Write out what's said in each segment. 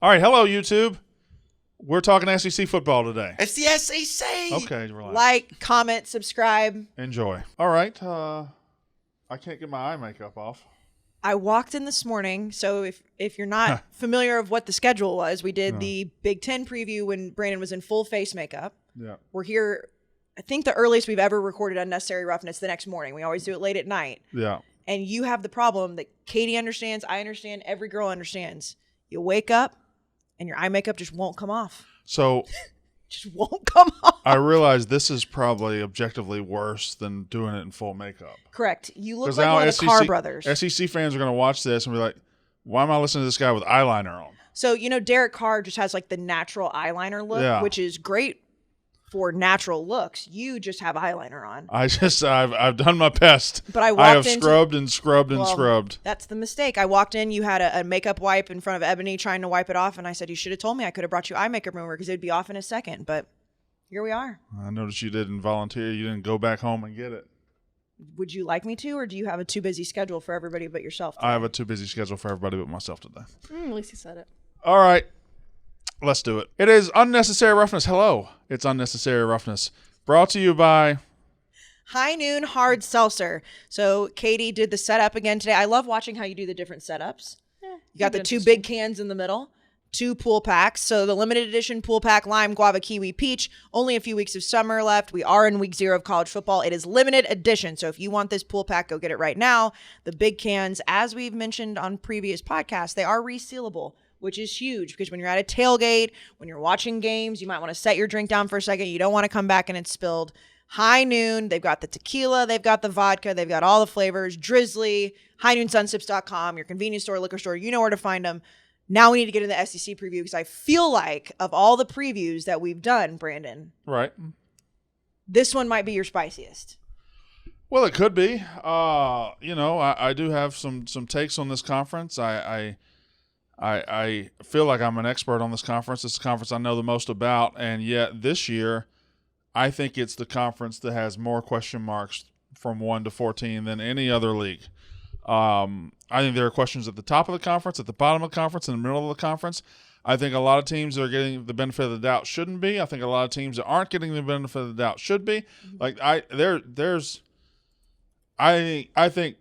All right, hello, YouTube. We're talking SEC football today. It's the SEC. Okay, relax. Like, comment, subscribe. Enjoy. All right. I can't get my eye makeup off. I walked in this morning, so if you're not familiar of what the schedule was, we did the Big Ten preview when Brandon was in full face makeup. Yeah. We're here, I think the earliest we've ever recorded Unnecessary Roughness the next morning. We always do it late at night. Yeah. And you have the problem that Katie understands, I understand, every girl understands. You wake up, and your eye makeup just won't come off. So just won't come off. I realize this is probably objectively worse than doing it in full makeup. Correct. You look like one of the Carr brothers. SEC fans are going to watch this and be like, why am I listening to this guy with eyeliner on? So, Derek Carr just has like the natural eyeliner look, which is great for natural looks. You just have eyeliner on. I've done my best. But I have scrubbed and scrubbed and scrubbed. That's the mistake. I walked in, you had a makeup wipe in front of Ebony trying to wipe it off, and I said, you should have told me. I could have brought you eye makeup remover because it would be off in a second. But here we are. I noticed you didn't volunteer. You didn't go back home and get it. Would you like me to, or do you have a too busy schedule for everybody but yourself today? I have a too busy schedule for everybody but myself today. At least you said it. All right. Let's do it. It is Unnecessary Roughness. Hello. It's Unnecessary Roughness. Brought to you by High Noon Hard Seltzer. So Katie did the setup again today. I love watching how you do the different setups. You got the two big cans in the middle, 2 pool packs. So the limited edition pool pack, lime, guava, kiwi, peach. Only a few weeks of summer left. We are in week 0 of college football. It is limited edition. So if you want this pool pack, go get it right now. The big cans, as we've mentioned on previous podcasts, they are resealable, which is huge because when you're at a tailgate, when you're watching games, you might want to set your drink down for a second. You don't want to come back and it's spilled. High Noon, they've got the tequila, they've got the vodka, they've got all the flavors. Drizly, highnoonsunsips.com, your convenience store, liquor store, you know where to find them. Now we need to get into the SEC preview because I feel like of all the previews that we've done, Brandon, right, this one might be your spiciest. Well, it could be. I do have some takes on this conference. I feel like I'm an expert on this conference. It's the conference I know the most about, and yet this year I think it's the conference that has more question marks from 1 to 14 than any other league. I think there are questions at the top of the conference, at the bottom of the conference, in the middle of the conference. I think a lot of teams that are getting the benefit of the doubt shouldn't be. I think a lot of teams that aren't getting the benefit of the doubt should be. Like I think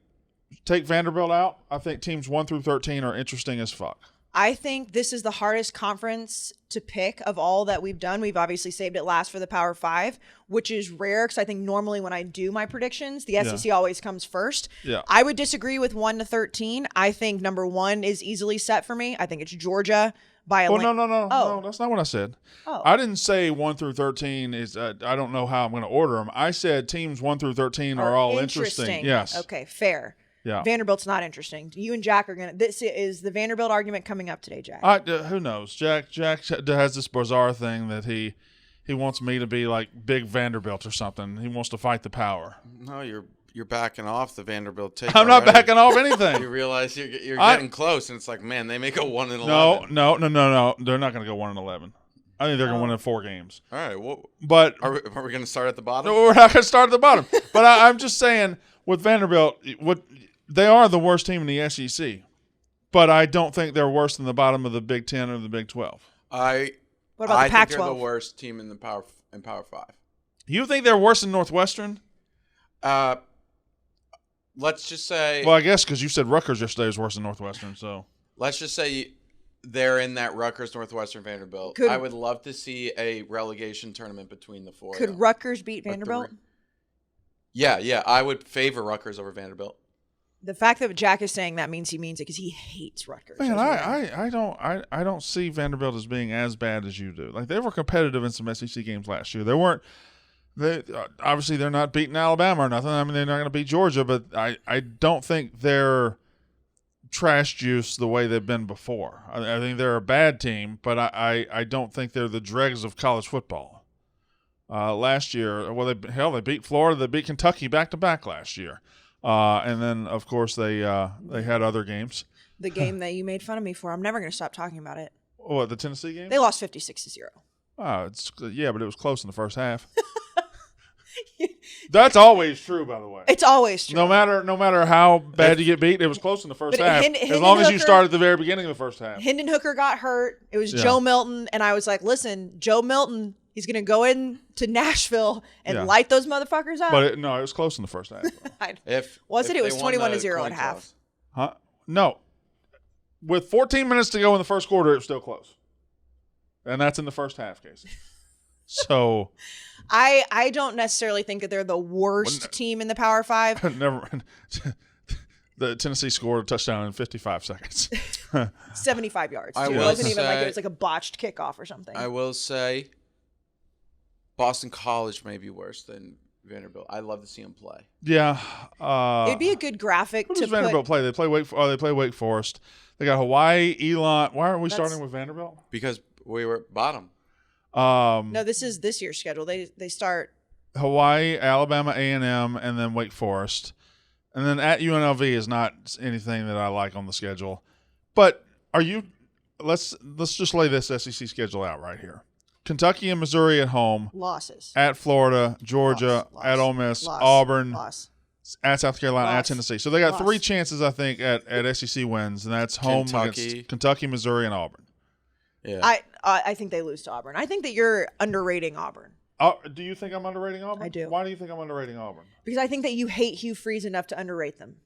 take Vanderbilt out. I think teams 1 through 13 are interesting as fuck. I think this is the hardest conference to pick of all that we've done. We've obviously saved it last for the Power 5, which is rare because I think normally when I do my predictions, the SEC always comes first. Yeah. I would disagree with 1 to 13. I think number 1 is easily set for me. I think it's Georgia by a No, that's not what I said. Oh. I didn't say 1 through 13 is I don't know how I'm going to order them. I said teams 1 through 13 are all interesting. Yes. Okay, fair. Yeah. Vanderbilt's not interesting. You and Jack are going to – this is the Vanderbilt argument coming up today, Jack. Who knows? Jack has this bizarre thing that he wants me to be like big Vanderbilt or something. He wants to fight the power. No, you're backing off the Vanderbilt take. I'm not backing off anything. You realize you're getting close, and it's like, man, they may go 1-11. No. They're not going to go 1-11. I think they're going to win in 4 games. All right. Well, but are we going to start at the bottom? No, we're not going to start at the bottom. But I'm just saying with Vanderbilt, they are the worst team in the SEC, but I don't think they're worse than the bottom of the Big 10 or the Big 12. What about the Pac-12? I think they're the worst team in the Power 5. You think they're worse than Northwestern? Let's just say. Well, I guess because you said Rutgers yesterday was worse than Northwestern, so. Let's just say they're in that Rutgers, Northwestern, Vanderbilt. I would love to see a relegation tournament between the 4. Could Rutgers beat Vanderbilt? Yeah. I would favor Rutgers over Vanderbilt. The fact that Jack is saying that means he means it because he hates Rutgers. Man, I don't see Vanderbilt as being as bad as you do. Like, they were competitive in some SEC games last year. Obviously they're not beating Alabama or nothing. I mean, they're not going to beat Georgia, but I don't think they're trash juice the way they've been before. I think they're a bad team, but I don't think they're the dregs of college football. Last year, they beat Florida, they beat Kentucky back-to-back last year. And then, of course, they had other games. The game that you made fun of me for, I'm never going to stop talking about it. What, the Tennessee game? They lost 56-0. Oh, but it was close in the first half. That's always true, by the way. It's always true. No matter how bad you get beat, it was close in the first half. As long as you start at the very beginning of the first half. Hendon Hooker got hurt. It was Joe Milton, and I was like, listen, Joe Milton, he's going to go into Nashville and light those motherfuckers up. But it was close in the first half. It was 21-0 at half. Huh? No. With 14 minutes to go in the first quarter, it was still close. And that's in the first half, Kayce. So I don't necessarily think that they're the worst team in the Power 5. Never. The Tennessee scored a touchdown in 55 seconds. 75 yards. It wasn't even like it was like a botched kickoff or something. I will say Boston College may be worse than Vanderbilt. I love to see them play. Yeah. It'd be a good graphic who does Vanderbilt play? They play Wake Forest. They got Hawaii, Elon. Why aren't we starting with Vanderbilt? Because we were bottom. No, this is this year's schedule. They start Hawaii, Alabama, A&M, and then Wake Forest. And then at UNLV is not anything that I like on the schedule. But let's just lay this SEC schedule out right here. Kentucky and Missouri at home. Losses. At Florida, Georgia, at Ole Miss, Auburn, at South Carolina, at Tennessee. So they got 3 chances, I think, at SEC wins, and that's home against Kentucky, Missouri, and Auburn. Yeah. I think they lose to Auburn. I think that you're underrating Auburn. Do you think I'm underrating Auburn? I do. Why do you think I'm underrating Auburn? Because I think that you hate Hugh Freeze enough to underrate them.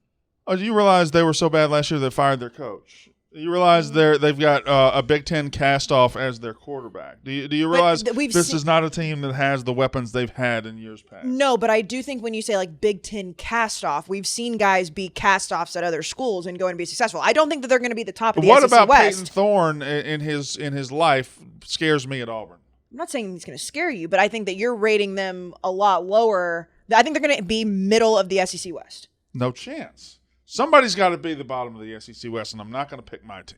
Oh, do you realize they were so bad last year they fired their coach? You realize they've got a Big Ten cast-off as their quarterback. Do you realize this is not a team that has the weapons they've had in years past? No, but I do think when you say like Big Ten cast-off, we've seen guys be cast-offs at other schools and go and be successful. I don't think that they're going to be the top of the SEC West. What about Peyton Thorne in his life scares me at Auburn? I'm not saying he's going to scare you, but I think that you're rating them a lot lower. I think they're going to be middle of the SEC West. No chance. Somebody's got to be the bottom of the SEC West, and I'm not going to pick my team.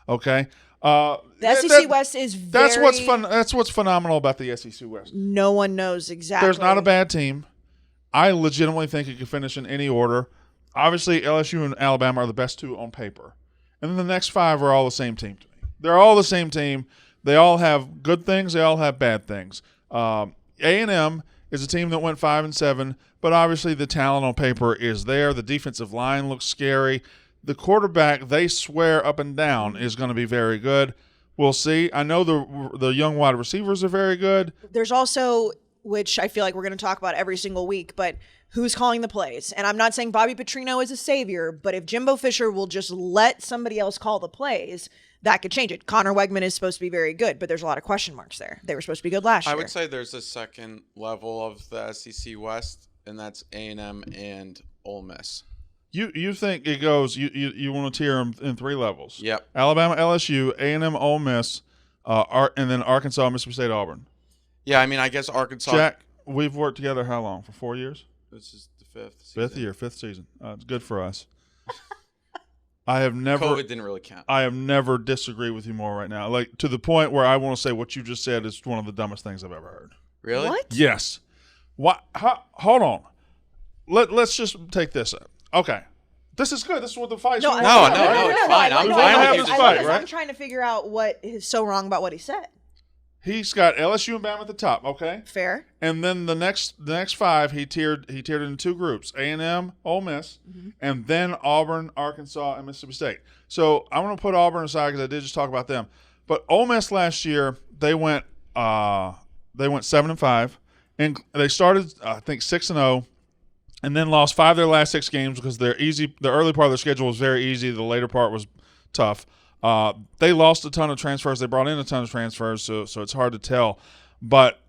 Okay, the SEC West is very. That's what's fun. That's what's phenomenal about the SEC West. No one knows exactly. There's not a bad team. I legitimately think it could finish in any order. Obviously, LSU and Alabama are the best 2 on paper, and then the next 5 are all the same team to me. They're all the same team. They all have good things. They all have bad things. A&M is a team that went 5-7, but obviously the talent on paper is there. The defensive line looks scary. The quarterback, they swear up and down, is going to be very good. We'll see. I know the young wide receivers are very good. There's also, which I feel like we're going to talk about every single week, but who's calling the plays? And I'm not saying Bobby Petrino is a savior, but if Jimbo Fisher will just let somebody else call the plays, that could change it. Connor Wegman is supposed to be very good, but there's a lot of question marks there. They were supposed to be good last year. I would say there's a second level of the SEC West, and that's A&M and Ole Miss. You think it goes? You want to tier them in 3 levels? Yep. Alabama, LSU, A&M, Ole Miss, and then Arkansas, Mississippi State, Auburn. Yeah, I mean, I guess Arkansas. Jack, we've worked together how long? For 4 years? This is the 5th season. 5th year, 5th season. It's good for us. I have never. COVID didn't really count. I have never disagreed with you more right now. Like to the point where I want to say what you just said is one of the dumbest things I've ever heard. Really? What? Yes. What? Hold on. Let's just take this up. Okay. This is good. This is what the fight's No, it's fine. I'm fine with you. I'm trying to figure out what is so wrong about what he said. He's got LSU and Bama at the top, okay? Fair. And then the next 5 he tiered it in 2 groups: A&M, Ole Miss, and then Auburn, Arkansas, and Mississippi State. So I'm going to put Auburn aside because I did just talk about them. But Ole Miss last year they went 7-5, and they started I think 6-0, and then lost 5 of their last 6 games because the early part of their schedule was very easy. The later part was tough. They lost a ton of transfers. They brought in a ton of transfers, so it's hard to tell. But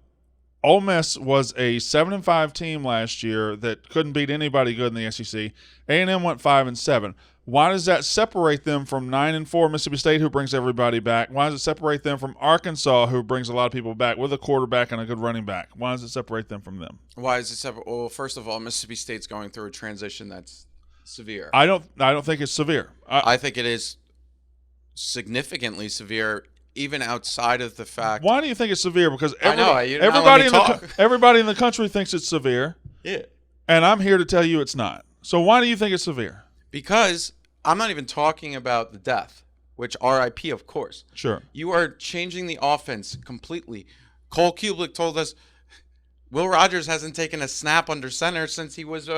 Ole Miss was a 7-5 team last year that couldn't beat anybody good in the SEC. A&M went 5-7. Why does that separate them from 9-4 Mississippi State, who brings everybody back? Why does it separate them from Arkansas, who brings a lot of people back with a quarterback and a good running back? Why does it separate them from them? Why is it separate? Well, first of all, Mississippi State's going through a transition that's severe. I don't think it's severe. I think it is significantly severe, even outside of the fact. Why do you think it's severe? Because everybody in the country thinks it's severe. Yeah. And I'm here to tell you it's not. So why do you think it's severe? Because I'm not even talking about the death, which RIP, of course. Sure. You are changing the offense completely. Cole Kubelik told us Will Rogers hasn't taken a snap under center since he was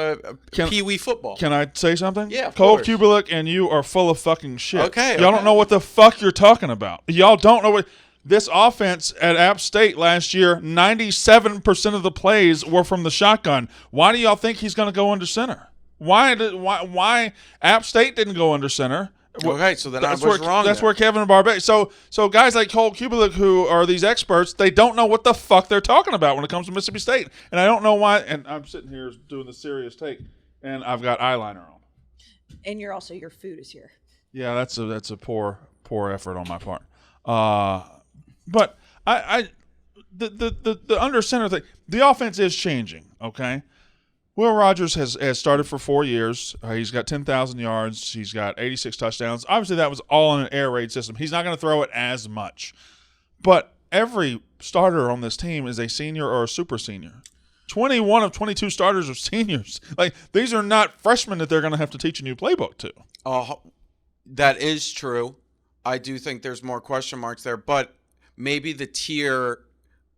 Pee-wee football. Can I say something? Yeah, of Cole course. Kubelik and you are full of fucking shit. Okay. Y'all don't know what the fuck you're talking about. Y'all don't know what this offense at App State last year. 97% of the plays were from the shotgun. Why do y'all think he's going to go under center? Why App State didn't go under center? Okay, so then I was wrong. That's where Kevin Barbe. So guys like Cole Kubelik, who are these experts, they don't know what the fuck they're talking about when it comes to Mississippi State, and I don't know why. And I'm sitting here doing the serious take, and I've got eyeliner on. And your food is here. Yeah, that's a poor effort on my part. But the under center thing, the offense is changing. Okay. Will Rogers has started for 4 years. He's got 10,000 yards. He's got 86 touchdowns. Obviously, that was all in an air raid system. He's not going to throw it as much. But every starter on this team is a senior or a super senior. 21 of 22 starters are seniors. Like, these are not freshmen that they're going to have to teach a new playbook to. That is true. I do think there's more question marks there. But maybe the tier,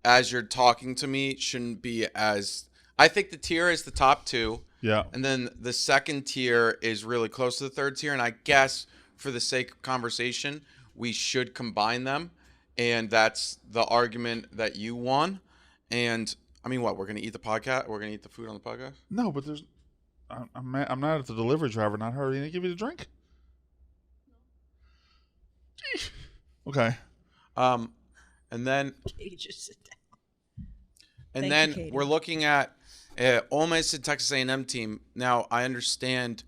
as you're talking to me, shouldn't be as – I think the tier is the top two. Yeah. And then the second tier is really close to the third tier. And I guess for the sake of conversation, we should combine them. And that's the argument that you won. And I mean, what? We're going to eat the podcast? We're going to eat the food on the podcast? No, but there's I'm not at the delivery driver, not hurrying to give you the drink. Okay. And then Katie, just sit down. And Thank then you, Katie. we're looking at Ole Miss and Texas A&M team. Now, I understand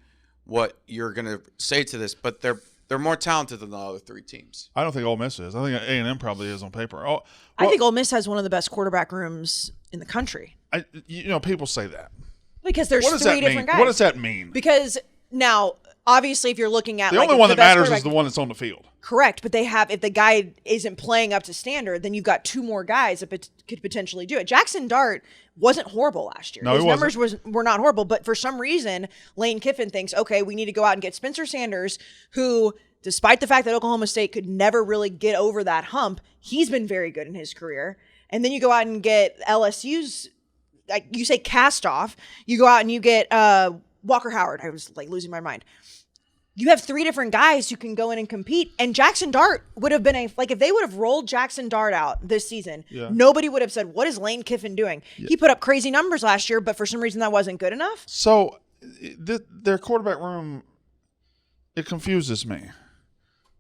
what you're going to say to this, but they're more talented than the other three teams. I don't think Ole Miss is. I think A&M probably is on paper. Oh, well, I think Ole Miss has one of the best quarterback rooms in the country. People say that. Because there's three different guys. What does that mean? Because now, obviously, if you're looking at the only one that matters is the one that's on the field. Correct, but if the guy isn't playing up to standard, then you've got two more guys that could potentially do it. Jackson Dart wasn't horrible last year. No, his numbers were not horrible, but for some reason, Lane Kiffin thinks, okay, we need to go out and get Spencer Sanders, who, despite the fact that Oklahoma State could never really get over that hump, he's been very good in his career. And then you go out and get LSU's, like you say, cast off. You go out and you get Walker Howard. I was like losing my mind. You have three different guys who can go in and compete. And Jackson Dart would have been if they would have rolled Jackson Dart out this season, nobody would have said, what is Lane Kiffin doing? Yeah. He put up crazy numbers last year, but for some reason that wasn't good enough. So their quarterback room, it confuses me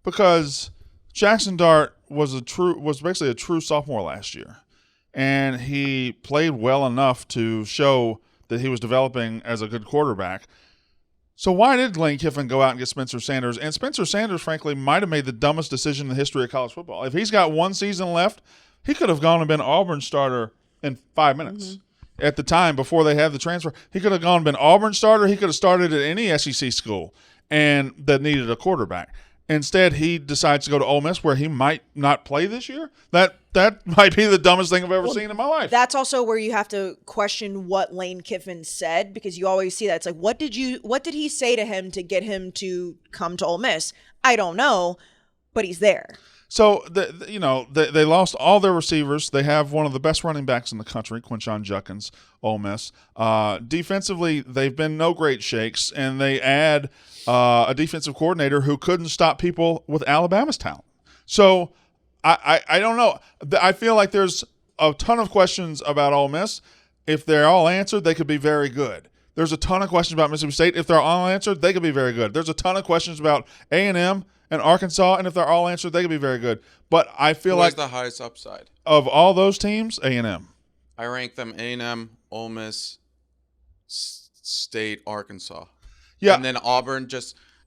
because Jackson Dart was basically a true sophomore last year. And he played well enough to show that he was developing as a good quarterback. So why did Lane Kiffin go out and get Spencer Sanders? And Spencer Sanders, frankly, might have made the dumbest decision in the history of college football. If he's got one season left, he could have gone and been Auburn starter in 5 minutes. Mm-hmm. At the time, before they had the transfer, he could have gone and been Auburn starter. He could have started at any SEC school and that needed a quarterback. Instead, he decides to go to Ole Miss, where he might not play this year. That might be the dumbest thing I've ever seen in my life. That's also where you have to question what Lane Kiffin said, because you always see that. It's like, what did he say to him to get him to come to Ole Miss? I don't know, but he's there. So, they lost all their receivers. They have one of the best running backs in the country, Quinshon Judkins, Ole Miss. Defensively, they've been no great shakes, and they add a defensive coordinator who couldn't stop people with Alabama's talent. So, I don't know. I feel like there's a ton of questions about Ole Miss. If they're all answered, they could be very good. There's a ton of questions about Mississippi State. If they're all answered, they could be very good. There's a ton of questions about A&M and Arkansas, and if they're all answered, they could be very good. But I feel like the highest upside of all those teams, A&M. I rank them A&M, Ole Miss, State, Arkansas. Yeah, and then Auburn.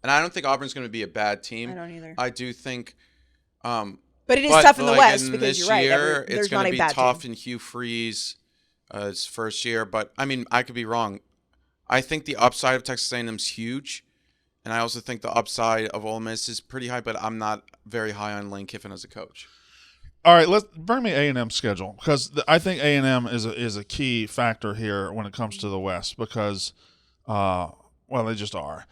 And I don't think Auburn's going to be a bad team. I don't either. I do think. But it is tough in the West because you're right. Year, there's it's going to be tough team. in Hugh Freeze, his first year. But I mean, I could be wrong. I think the upside of Texas A&M is huge. And I also think the upside of Ole Miss is pretty high, but I'm not very high on Lane Kiffin as a coach. All right, let's bring me A&M's schedule, because I think A&M is a key factor here when it comes to the West, because, they just are.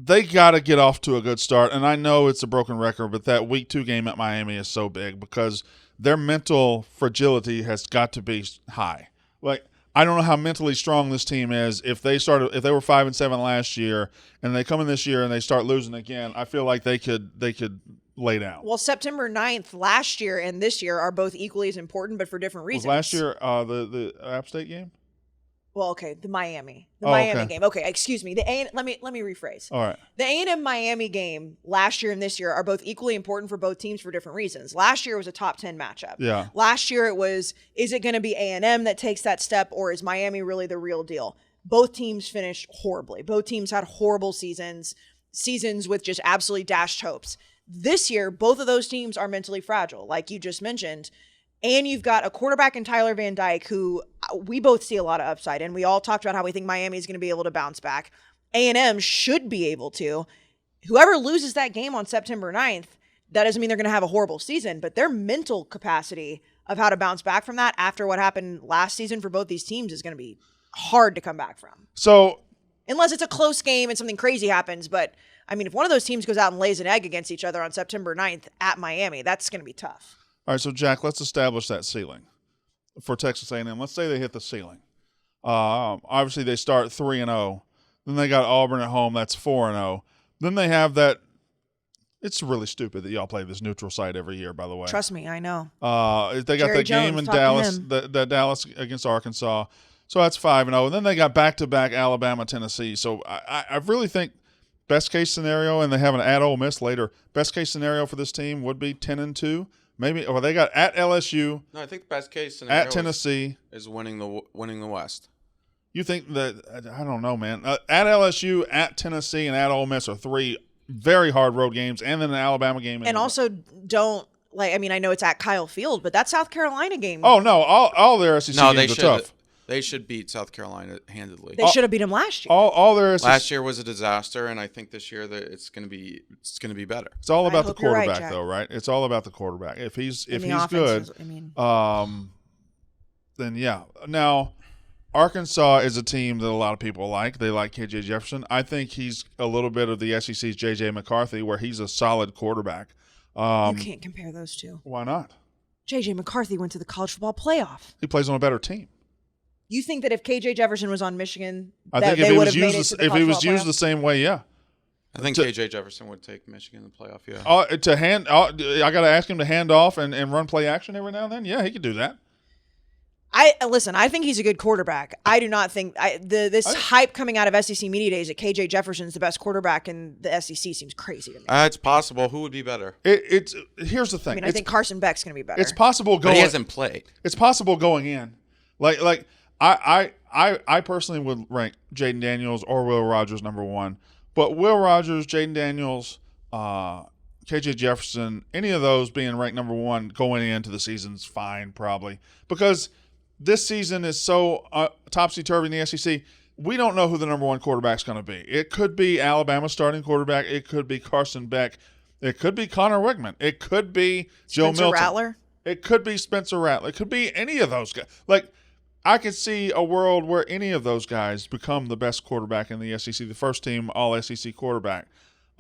they got to get off to a good start. And I know it's a broken record, but that week 2 game at Miami is so big because their mental fragility has got to be high. Like, I don't know how mentally strong this team is. If they were 5-7 last year and they come in this year and they start losing again, I feel like they could lay down. Well, September 9th last year and this year are both equally as important, but for different reasons. Was last year the App State game? Well, okay, the Miami okay. game. Okay, excuse me. Let me rephrase. All right. The A&M Miami game last year and this year are both equally important for both teams for different reasons. Last year was a top 10 matchup. Yeah. Last year it was, is it going to be A&M that takes that step, or is Miami really the real deal? Both teams finished horribly. Both teams had horrible seasons with just absolutely dashed hopes. This year, both of those teams are mentally fragile, like you just mentioned. And you've got a quarterback in Tyler Van Dyke, who we both see a lot of upside in. We all talked about how we think Miami is going to be able to bounce back. A&M should be able to. Whoever loses that game on September 9th, that doesn't mean they're going to have a horrible season, but their mental capacity of how to bounce back from that after what happened last season for both these teams is going to be hard to come back from. So, unless it's a close game and something crazy happens, but I mean, if one of those teams goes out and lays an egg against each other on September 9th at Miami, that's going to be tough. all right, so Jack, let's establish that ceiling for Texas A&M. Let's say they hit the ceiling. Obviously, they start 3-0. Then they got Auburn at home. That's 4-0. Then they have that. It's really stupid that y'all play this neutral site every year, by the way. Trust me, I know. They got Jerry that Jones, game in talk to Dallas, him. the Dallas against Arkansas. So that's 5-0. And then they got back-to-back Alabama, Tennessee. So I really think best case scenario, and they have an at Ole Miss later, best case scenario for this team would be 10-2. Maybe, or they got at LSU. No, I think the best case scenario at Tennessee is winning the West. You think that, I don't know, man. At LSU, at Tennessee, and at Ole Miss are 3 very hard road games, and then an Alabama game. And also don't, like, I mean, I know it's at Kyle Field, but that South Carolina game. Oh, no, all their SEC games are tough. They should beat South Carolina handedly. They should have beat them last year. All their SEC. Last year was a disaster, and I think this year that it's going to be better. It's all about the hope you're right, quarterback, Jack. though, right? It's all about the quarterback. If he's And the good, offense is- then yeah. Now, Arkansas is a team that a lot of people like. They like KJ Jefferson. I think he's a little bit of the SEC's JJ McCarthy, where he's a solid quarterback. you can't compare those two. Why not? JJ McCarthy went to the college football playoff. He plays on a better team. You think that if KJ Jefferson was on Michigan, I that think if they he would was have made it used to the if he college was football used playoff? the same way, yeah. I think KJ Jefferson would take Michigan in the playoff. Yeah. I got to ask him to hand off and run play action every now and then. Yeah, he could do that. I think he's a good quarterback. I do not think this hype coming out of SEC media days that KJ Jefferson's the best quarterback in the SEC seems crazy to me. It's possible. Who would be better? Here's the thing. I mean, I think Carson Beck's going to be better. It's possible But he hasn't played. It's possible going in. Like I personally would rank Jaden Daniels or Will Rogers number 1. But Will Rogers, Jaden Daniels, KJ Jefferson, any of those being ranked number 1 going into the season's fine probably. Because this season is so topsy-turvy in the SEC, we don't know who the number 1 quarterback's going to be. It could be Alabama's starting quarterback. It could be Carson Beck. It could be Connor Wigman. It could be Joe Milton. Rattler? It could be Spencer Rattler. It could be any of those guys. Like, I could see a world where any of those guys become the best quarterback in the SEC, the first team all-SEC quarterback.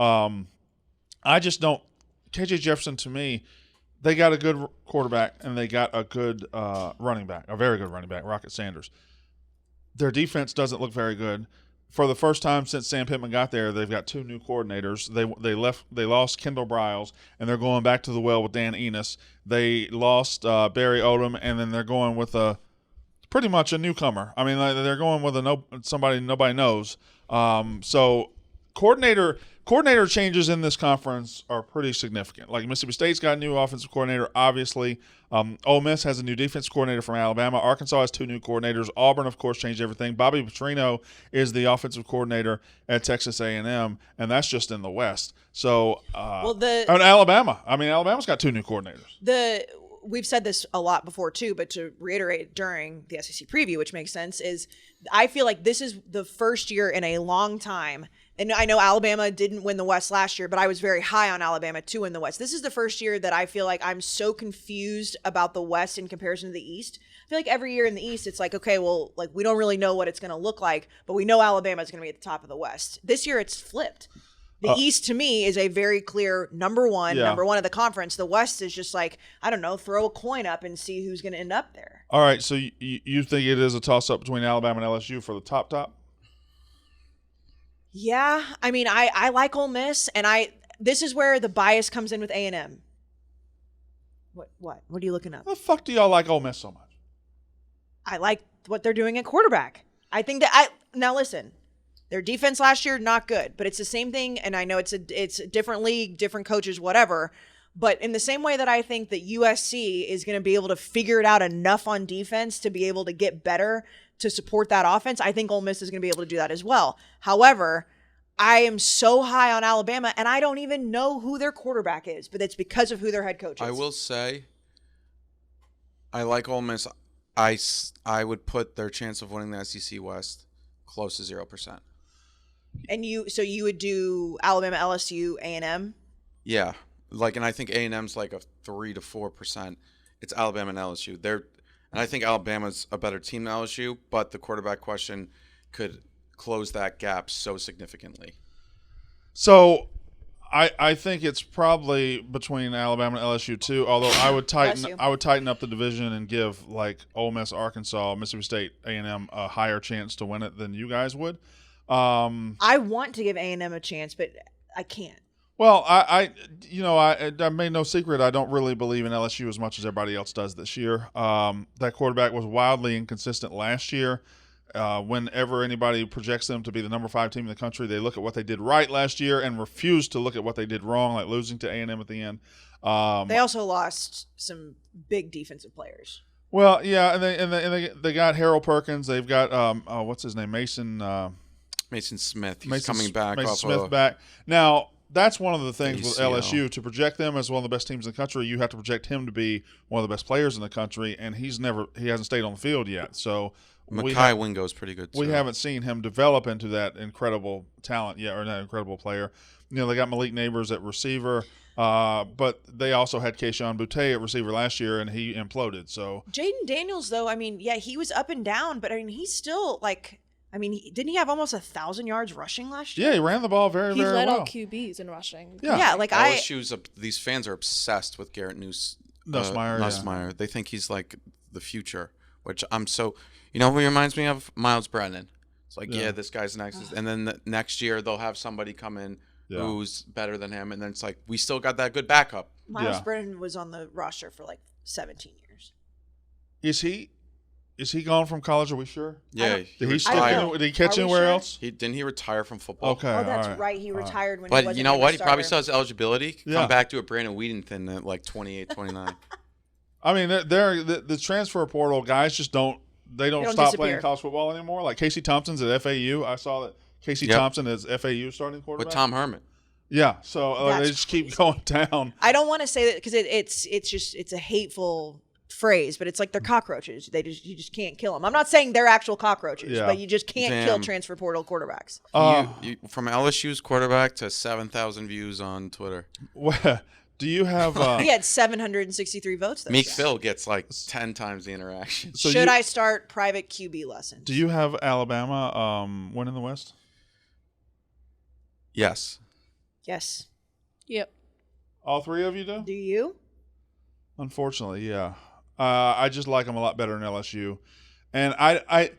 I just don't – KJ Jefferson, to me, they got a good quarterback and they got a good running back, a very good running back, Rocket Sanders. Their defense doesn't look very good. For the first time since Sam Pittman got there, they've got 2 new coordinators. They lost Kendall Briles, and they're going back to the well with Dan Enos. They lost Barry Odom, and then they're going with pretty much a newcomer. I mean, they're going with somebody nobody knows. So coordinator changes in this conference are pretty significant. Like Mississippi State's got a new offensive coordinator, obviously. Ole Miss has a new defense coordinator from Alabama. Arkansas has 2 new coordinators. Auburn, of course, changed everything. Bobby Petrino is the offensive coordinator at Texas A&M, and that's just in the West. So, and Alabama. I mean, Alabama's got 2 new coordinators. We've said this a lot before too, but to reiterate during the SEC preview, which makes sense, is I feel like this is the first year in a long time And I know Alabama didn't win the West last year, but I was very high on Alabama to win the West. This is the first year that I feel like I'm so confused about the West in comparison to the East. I feel like every year in the East, it's like, okay, well, like we don't really know what it's going to look like, but we know Alabama is going to be at the top of the West. This year, it's flipped. The East, to me, is a very clear number one of the conference. The West is just like, I don't know, throw a coin up and see who's going to end up there. All right, so you think it is a toss-up between Alabama and LSU for the top? Yeah, I mean, I like Ole Miss, and this is where the bias comes in with A&M. What are you looking up? How the fuck do y'all like Ole Miss so much? I like what they're doing at quarterback. I think that now listen, their defense last year not good, but it's the same thing, and I know it's a different league, different coaches, whatever. But in the same way that I think that USC is going to be able to figure it out enough on defense to be able to get better to support that offense, I think Ole Miss is going to be able to do that as well. However, I am so high on Alabama, and I don't even know who their quarterback is, but it's because of who their head coach is. I will say, I like Ole Miss. I would put their chance of winning the SEC West close to 0%. And you would do Alabama, LSU, A&M? Yeah. And I think A&M's like a 3 to 4%. It's Alabama and LSU. And I think Alabama's a better team than LSU, but the quarterback question could close that gap so significantly. So I think it's probably between Alabama and LSU too, although I would tighten up the division and give like Ole Miss, Arkansas, Mississippi State, A&M a higher chance to win it than you guys would. I want to give A&M a chance, but I can't. Well, I made no secret I don't really believe in LSU as much as everybody else does this year. That quarterback was wildly inconsistent last year. Whenever anybody projects them to be the number 5 team in the country, they look at what they did right last year and refuse to look at what they did wrong, like losing to A&M at the end. They also lost some big defensive players. Well, yeah, and they got Harold Perkins. They've got what's his name, Mason Smith. He's coming back. Mason Smith back now. That's one of the things with LSU. To project them as one of the best teams in the country, you have to project him to be one of the best players in the country, and he hasn't stayed on the field yet. So Mekhi Wingo's pretty good too. We haven't seen him develop into that incredible talent yet, or that incredible player. They got Malik Neighbors at receiver, but they also had Kayce Boutte at receiver last year, and he imploded. So Jaden Daniels, though, I mean, yeah, he was up and down, but I mean, he's still like. I mean, didn't he have almost 1,000 yards rushing last year? Yeah, he ran the ball very, very well. He led all QBs in rushing. Yeah, like these fans are obsessed with Garrett Nussmeier. Nussmeier. They think he's like the future, which I'm so. You know who he reminds me of? Miles Brennan. It's like, this guy's next. And then next year they'll have somebody come in who's better than him, and then it's like we still got that good backup. Miles Brennan was on the roster for like 17 years. Is he gone from college? Are we sure? Yeah. Did he catch anywhere else? Didn't he retire from football? Okay. Oh, that's right. He retired when he But wasn't you know what? He probably starter. still has eligibility. Come back to a Brandon Weedenton at like 28, 29. I mean, the transfer portal guys just don't stop disappear. playing college football anymore. Like Casey Thompson's at FAU. I saw that Casey Thompson is FAU starting quarterback. With Tom Herman. Yeah. So they just keep going down. I don't want to say that because it's a hateful phrase, but it's like they're cockroaches. You just can't kill them. I'm not saying they're actual cockroaches, but you just can't kill transfer portal quarterbacks. You, from LSU's quarterback to 7,000 views on Twitter. Do you have? He had 763 votes. Meek Phil gets like 10 times the interaction. So should I start private QB lessons? Do you have Alabama winning the West? Yes. Yes. Yep. All three of you do? Do you? Unfortunately, yeah. I just like them a lot better than LSU, and I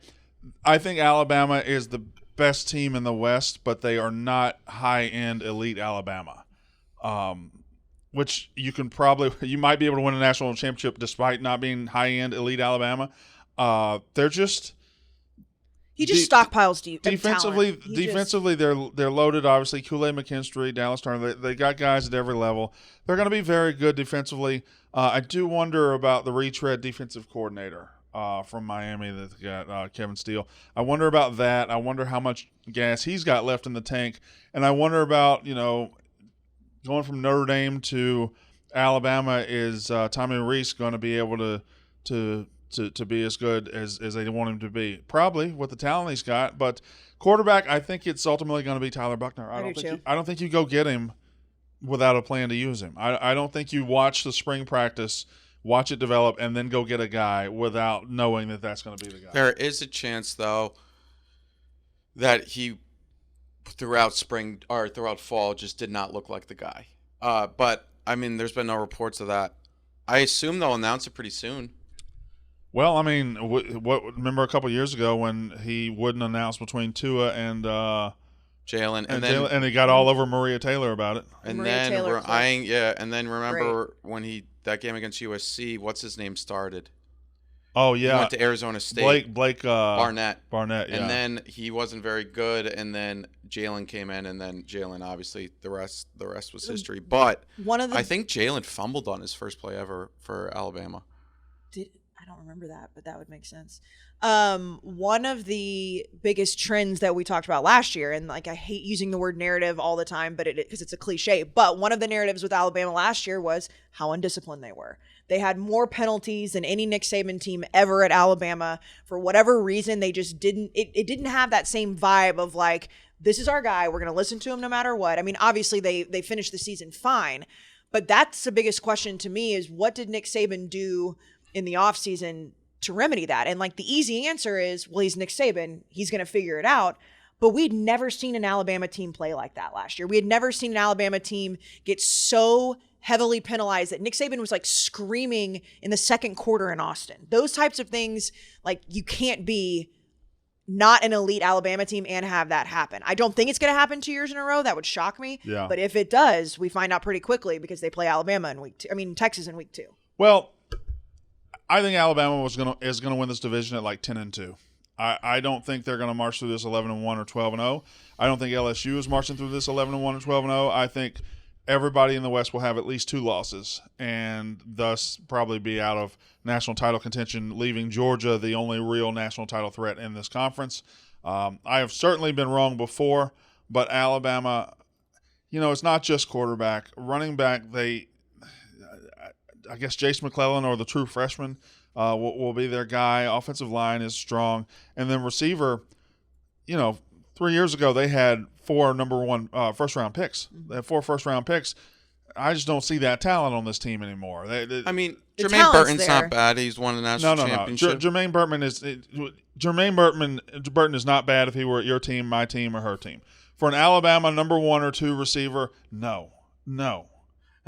think Alabama is the best team in the West, but they are not high-end elite Alabama. Which you might be able to win a national championship despite not being high-end elite Alabama. They're just he just stockpiles defensively. Talent. Defensively, they're loaded. Obviously, Kool-Aid McKinstry, Dallas Turner. They got guys at every level. They're going to be very good defensively. I do wonder about the retread defensive coordinator from Miami that got Kevin Steele. I wonder about that. I wonder how much gas he's got left in the tank, and I wonder about going from Notre Dame to Alabama, is Tommy Rees going to be able to to be as good as they want him to be. Probably with the talent he's got, but quarterback, I think it's ultimately going to be Tyler Buchner. I don't think you go get him without a plan to use him. I don't think you watch the spring practice, watch it develop, and then go get a guy without knowing that that's going to be the guy. There is a chance, though, that he throughout spring or throughout fall just did not look like the guy. But I mean, there's been no reports of that. I assume they'll announce it pretty soon. Well, I mean, remember a couple years ago when he wouldn't announce between Tua and Jalen, and he got all over Maria Taylor about it. And Maria then Taylor and then remember when that game against USC, what's his name started? Oh yeah, he went to Arizona State. Blake Barnett. Yeah. And then he wasn't very good, and then Jalen came in, and then Jalen obviously the rest was history. But I think Jalen fumbled on his first play ever for Alabama. I don't remember that, but that would make sense. One of the biggest trends that we talked about last year, and like I hate using the word narrative all the time, but because it's a cliche, but one of the narratives with Alabama last year was how undisciplined they were. They had more penalties than any Nick Saban team ever at Alabama. For whatever reason, they just didn't. It didn't have that same vibe of like, this is our guy. We're going to listen to him no matter what. I mean, obviously they finished the season fine, but that's the biggest question to me is what did Nick Saban do in the offseason to remedy that? And like the easy answer is, well, he's Nick Saban. He's going to figure it out. But we'd never seen an Alabama team play like that last year. We had never seen an Alabama team get so heavily penalized that Nick Saban was like screaming in the second quarter in Austin. Those types of things, like you can't be not an elite Alabama team and have that happen. I don't think it's going to happen 2 years in a row. That would shock me. Yeah. But if it does, we find out pretty quickly because they play Alabama in week 2. I mean, Texas in week 2. Well, I think Alabama is going to win this division at like 10-2. I don't think they're going to march through this 11-1 or 12-0. I don't think LSU is marching through this 11-1 or 12-0. I think everybody in the West will have at least 2 losses and thus probably be out of national title contention, leaving Georgia the only real national title threat in this conference. I have certainly been wrong before, but Alabama, it's not just quarterback. Running back, I guess Jace McClellan or the true freshman will be their guy. Offensive line is strong. And then receiver, 3 years ago they had 4 number one first-round picks. They had 4 first-round picks. I just don't see that talent on this team anymore. I mean, Jermaine Burton's not bad. He's won the national championship. Jermaine Burton is not bad if he were at your team, my team, or her team. For an Alabama number 1 or 2 receiver, no.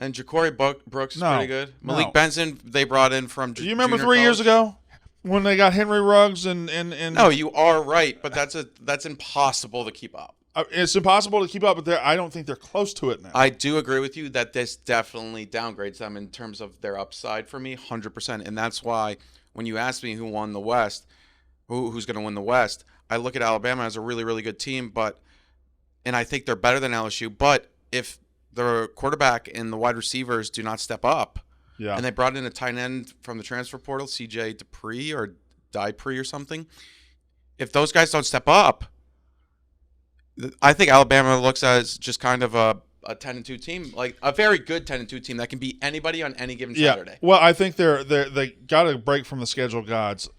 And Ja'Cory Brooks is pretty good. Malik Benson, they brought in from Do you remember 3 years ago when they got Henry Ruggs and No, you are right, but that's impossible to keep up. It's impossible to keep up, but I don't think they're close to it now. I do agree with you that this definitely downgrades them in terms of their upside for me, 100%. And that's why when you ask me who won the West, who's going to win the West, I look at Alabama as a really, really good team, and I think they're better than LSU. But if the quarterback and the wide receivers do not step up, and they brought in a tight end from the transfer portal, CJ Dupree or Dupree or something, if those guys don't step up, I think Alabama looks as just kind of a 10-2 team, like a very good 10-2 team that can beat anybody on any given Saturday. Well, I think they got a break from the schedule gods.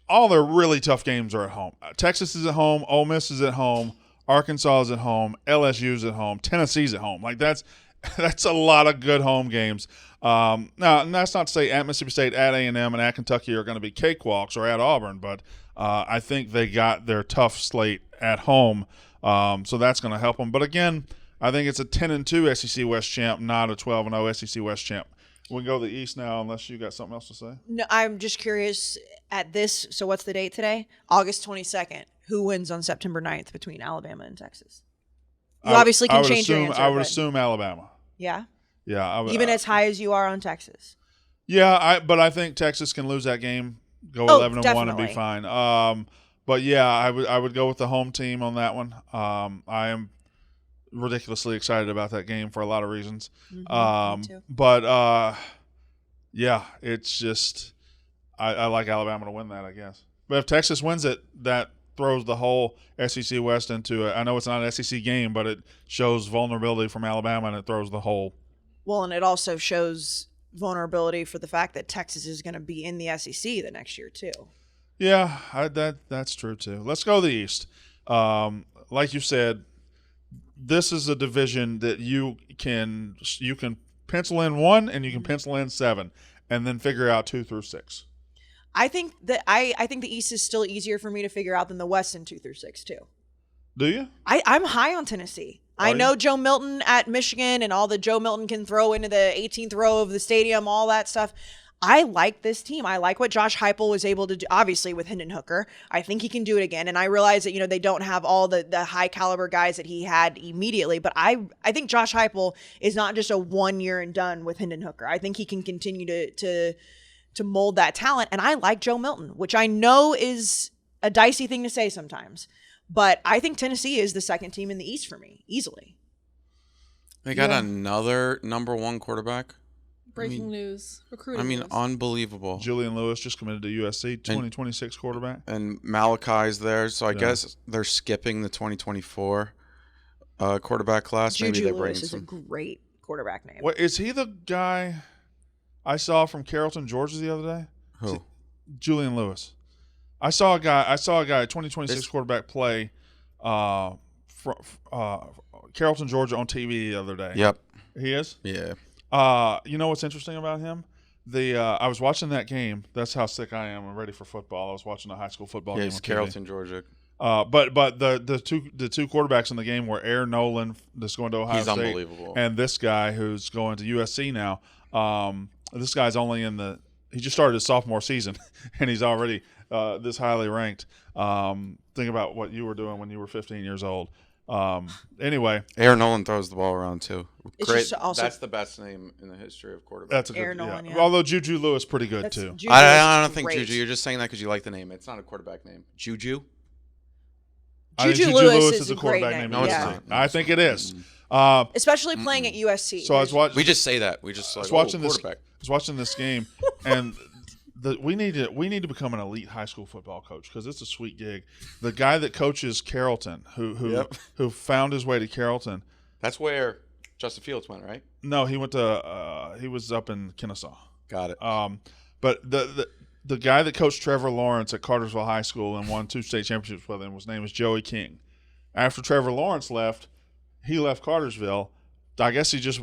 All their really tough games are at home. Texas is at home, Ole Miss is at home, Arkansas is at home, LSU is at home, Tennessee's at home. Like that's a lot of good home games. Now, and that's not to say at Mississippi State, at A&M, and at Kentucky are going to be cakewalks, or at Auburn, but I think they got their tough slate at home, so that's going to help them. But again, I think it's a 10-2 SEC West champ, not a 12-0 SEC West champ. We can go to the East now, unless you got something else to say. No, I'm just curious at this. So what's the date today? August 22nd. Who wins on September 9th between Alabama and Texas? You obviously can change your answer. I would assume Alabama. Yeah? Yeah. Even as high as you are on Texas? Yeah, but I think Texas can lose that game, go 11-1 and be fine. But yeah, I would go with the home team on that one. I am ridiculously excited about that game for a lot of reasons. Me too. But yeah, it's just I like Alabama to win that, I guess. But if Texas wins it, that throws the whole SEC West into I know it's not an SEC game, but it shows vulnerability from Alabama, and it throws the whole. Well, and it also shows vulnerability for the fact that Texas is going to be in the SEC the next year too. Yeah, that's true too. Let's go to the East. Like you said, this is a division that you can pencil in 1 and you can pencil in 7, and then figure out 2 through 6. I think that I think the East is still easier for me to figure out than the West in 2 through 6 too. Do you? I'm high on Tennessee. I know Joe Milton at Michigan and all that Joe Milton can throw into the 18th row of the stadium, all that stuff. I like this team. I like what Josh Heupel was able to do, obviously, with Hendon Hooker. I think he can do it again. And I realize that, they don't have all the high caliber guys that he had immediately. But I think Josh Heupel is not just a 1 year and done with Hendon Hooker. I think he can continue to mold that talent. And I like Joe Milton, which I know is a dicey thing to say sometimes. But I think Tennessee is the second team in the East for me, easily. They got another number 1 quarterback. Breaking news. Recruiting news. Unbelievable. Julian Lewis just committed to USC, 2026 quarterback. And Malachi's there, so I guess they're skipping the 2024 quarterback class. Juju Maybe they bring Lewis is a great quarterback name. What, is he the guy I saw from Carrollton, Georgia the other day? Who? Julian Lewis. I saw a guy, 2026 quarterback play Carrollton, Georgia on TV the other day. Yep. He is? Yeah. You know what's interesting about him? I was watching that game. That's how sick I am. I'm ready for football. I was watching a high school football game. It's Carrollton, Georgia. But the two quarterbacks in the game were Aaron Nolan, that's going to Ohio State. He's unbelievable. And this guy who's going to USC now. This guy's only he just started his sophomore season, and he's already this highly ranked. Think about what you were doing when you were 15 years old. Anyway, Aaron Nolan throws the ball around too. Great. That's the best name in the history of quarterback. That's a good. Aaron Nolan, yeah. Although Juju Lewis pretty good too. I don't think Juju. You're just saying that because you like the name. It's not a quarterback name. Juju. I think Juju Lewis is a quarterback name. No, it's not. I think it is. Especially playing at USC. So I was watching. We just say that. We just was watching this. I was watching this game, and we need to become an elite high school football coach because it's a sweet gig. The guy that coaches Carrollton, who found his way to Carrollton. That's where Justin Fields went, right? No, he went to. He was up in Kennesaw. Got it. But the guy that coached Trevor Lawrence at Cartersville High School and won 2 state championships with him, his name is Joey King. After Trevor Lawrence left, he left Cartersville. I guess he just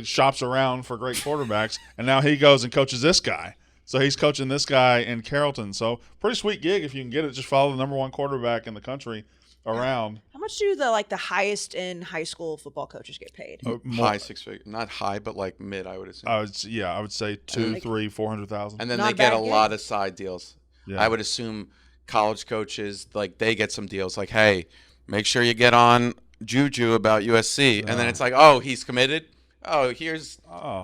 shops around for great quarterbacks, and now he goes and coaches this guy. So he's coaching this guy in Carrollton. So pretty sweet gig if you can get it. Just follow the number 1 quarterback in the country around. How much do the highest in high school football coaches get paid? High 6 figure, not high, but like mid, I would assume. I would say 2, 3, 400,000. And then they get a lot of side deals. Yeah. I would assume college coaches they get some deals. Like, hey, make sure you get on Juju about USC, and then it's like, oh, he's committed. Oh, here's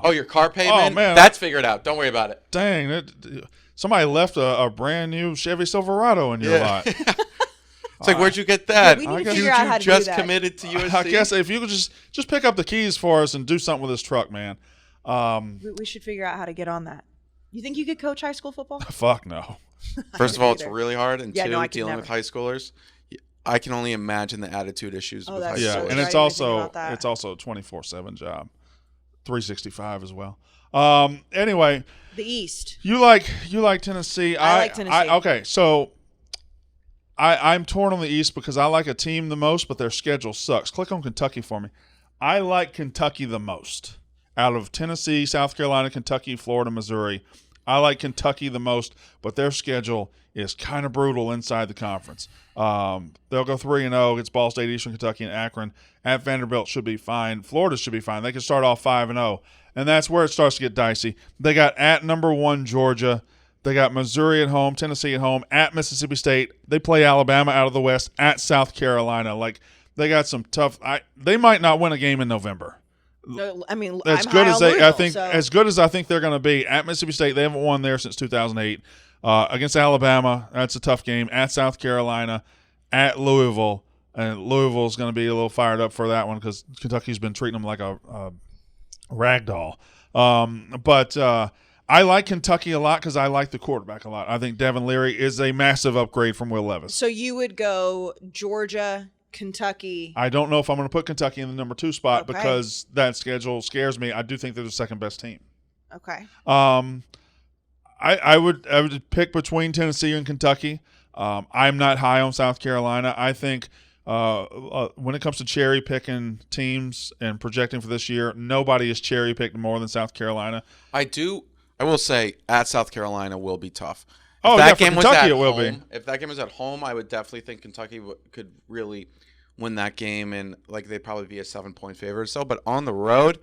your car payment. Oh, man. That's figured out. Don't worry about it. Dang, somebody left a brand new Chevy Silverado in your lot. It's like, where'd you get that? We need to figure out how to do just that. committed to USC. I guess if you could just pick up the keys for us and do something with this truck, man. We should figure out how to get on that. You think you could coach high school football? Fuck no. First of all, it's really hard, and I dealing with high schoolers. I can only imagine the attitude issues with high schoolers. Yeah, and it's also a 24/7 job, 365 as well. Anyway, the East. You like Tennessee. I like Tennessee. Okay, so I'm torn on the East because I like a team the most, but their schedule sucks. Click on Kentucky for me. I like Kentucky the most. Out of Tennessee, South Carolina, Kentucky, Florida, Missouri, I like Kentucky the most, but their schedule is kind of brutal inside the conference. They'll go 3-0 against Ball State, Eastern Kentucky, and Akron. At Vanderbilt should be fine. Florida should be fine. They can start off 5-0, and that's where it starts to get dicey. They got at number 1 Georgia. They got Missouri at home, Tennessee at home, at Mississippi State. They play Alabama out of the West, at South Carolina. They got some tough. They might not win a game in November. I mean, as good as I think they're going to be at Mississippi State. They haven't won there since 2008. Against Alabama, that's a tough game. At South Carolina, at Louisville, and Louisville's going to be a little fired up for that one because Kentucky's been treating them like a rag doll. But I like Kentucky a lot because I like the quarterback a lot. I think Devin Leary is a massive upgrade from Will Levis. So you would go Georgia, Kentucky. I don't know if I'm going to put Kentucky in the number 2 spot because that schedule scares me. I do think they're the second best team. Okay. I would pick between Tennessee and Kentucky. I'm not high on South Carolina. I think when it comes to cherry picking teams and projecting for this year, nobody is cherry picked more than South Carolina. I will say at South Carolina will be tough. Oh, yeah, for Kentucky it will be. If that game was at home, I would definitely think Kentucky could really win that game, and like they'd probably be a 7-point favorite or so. But on the road,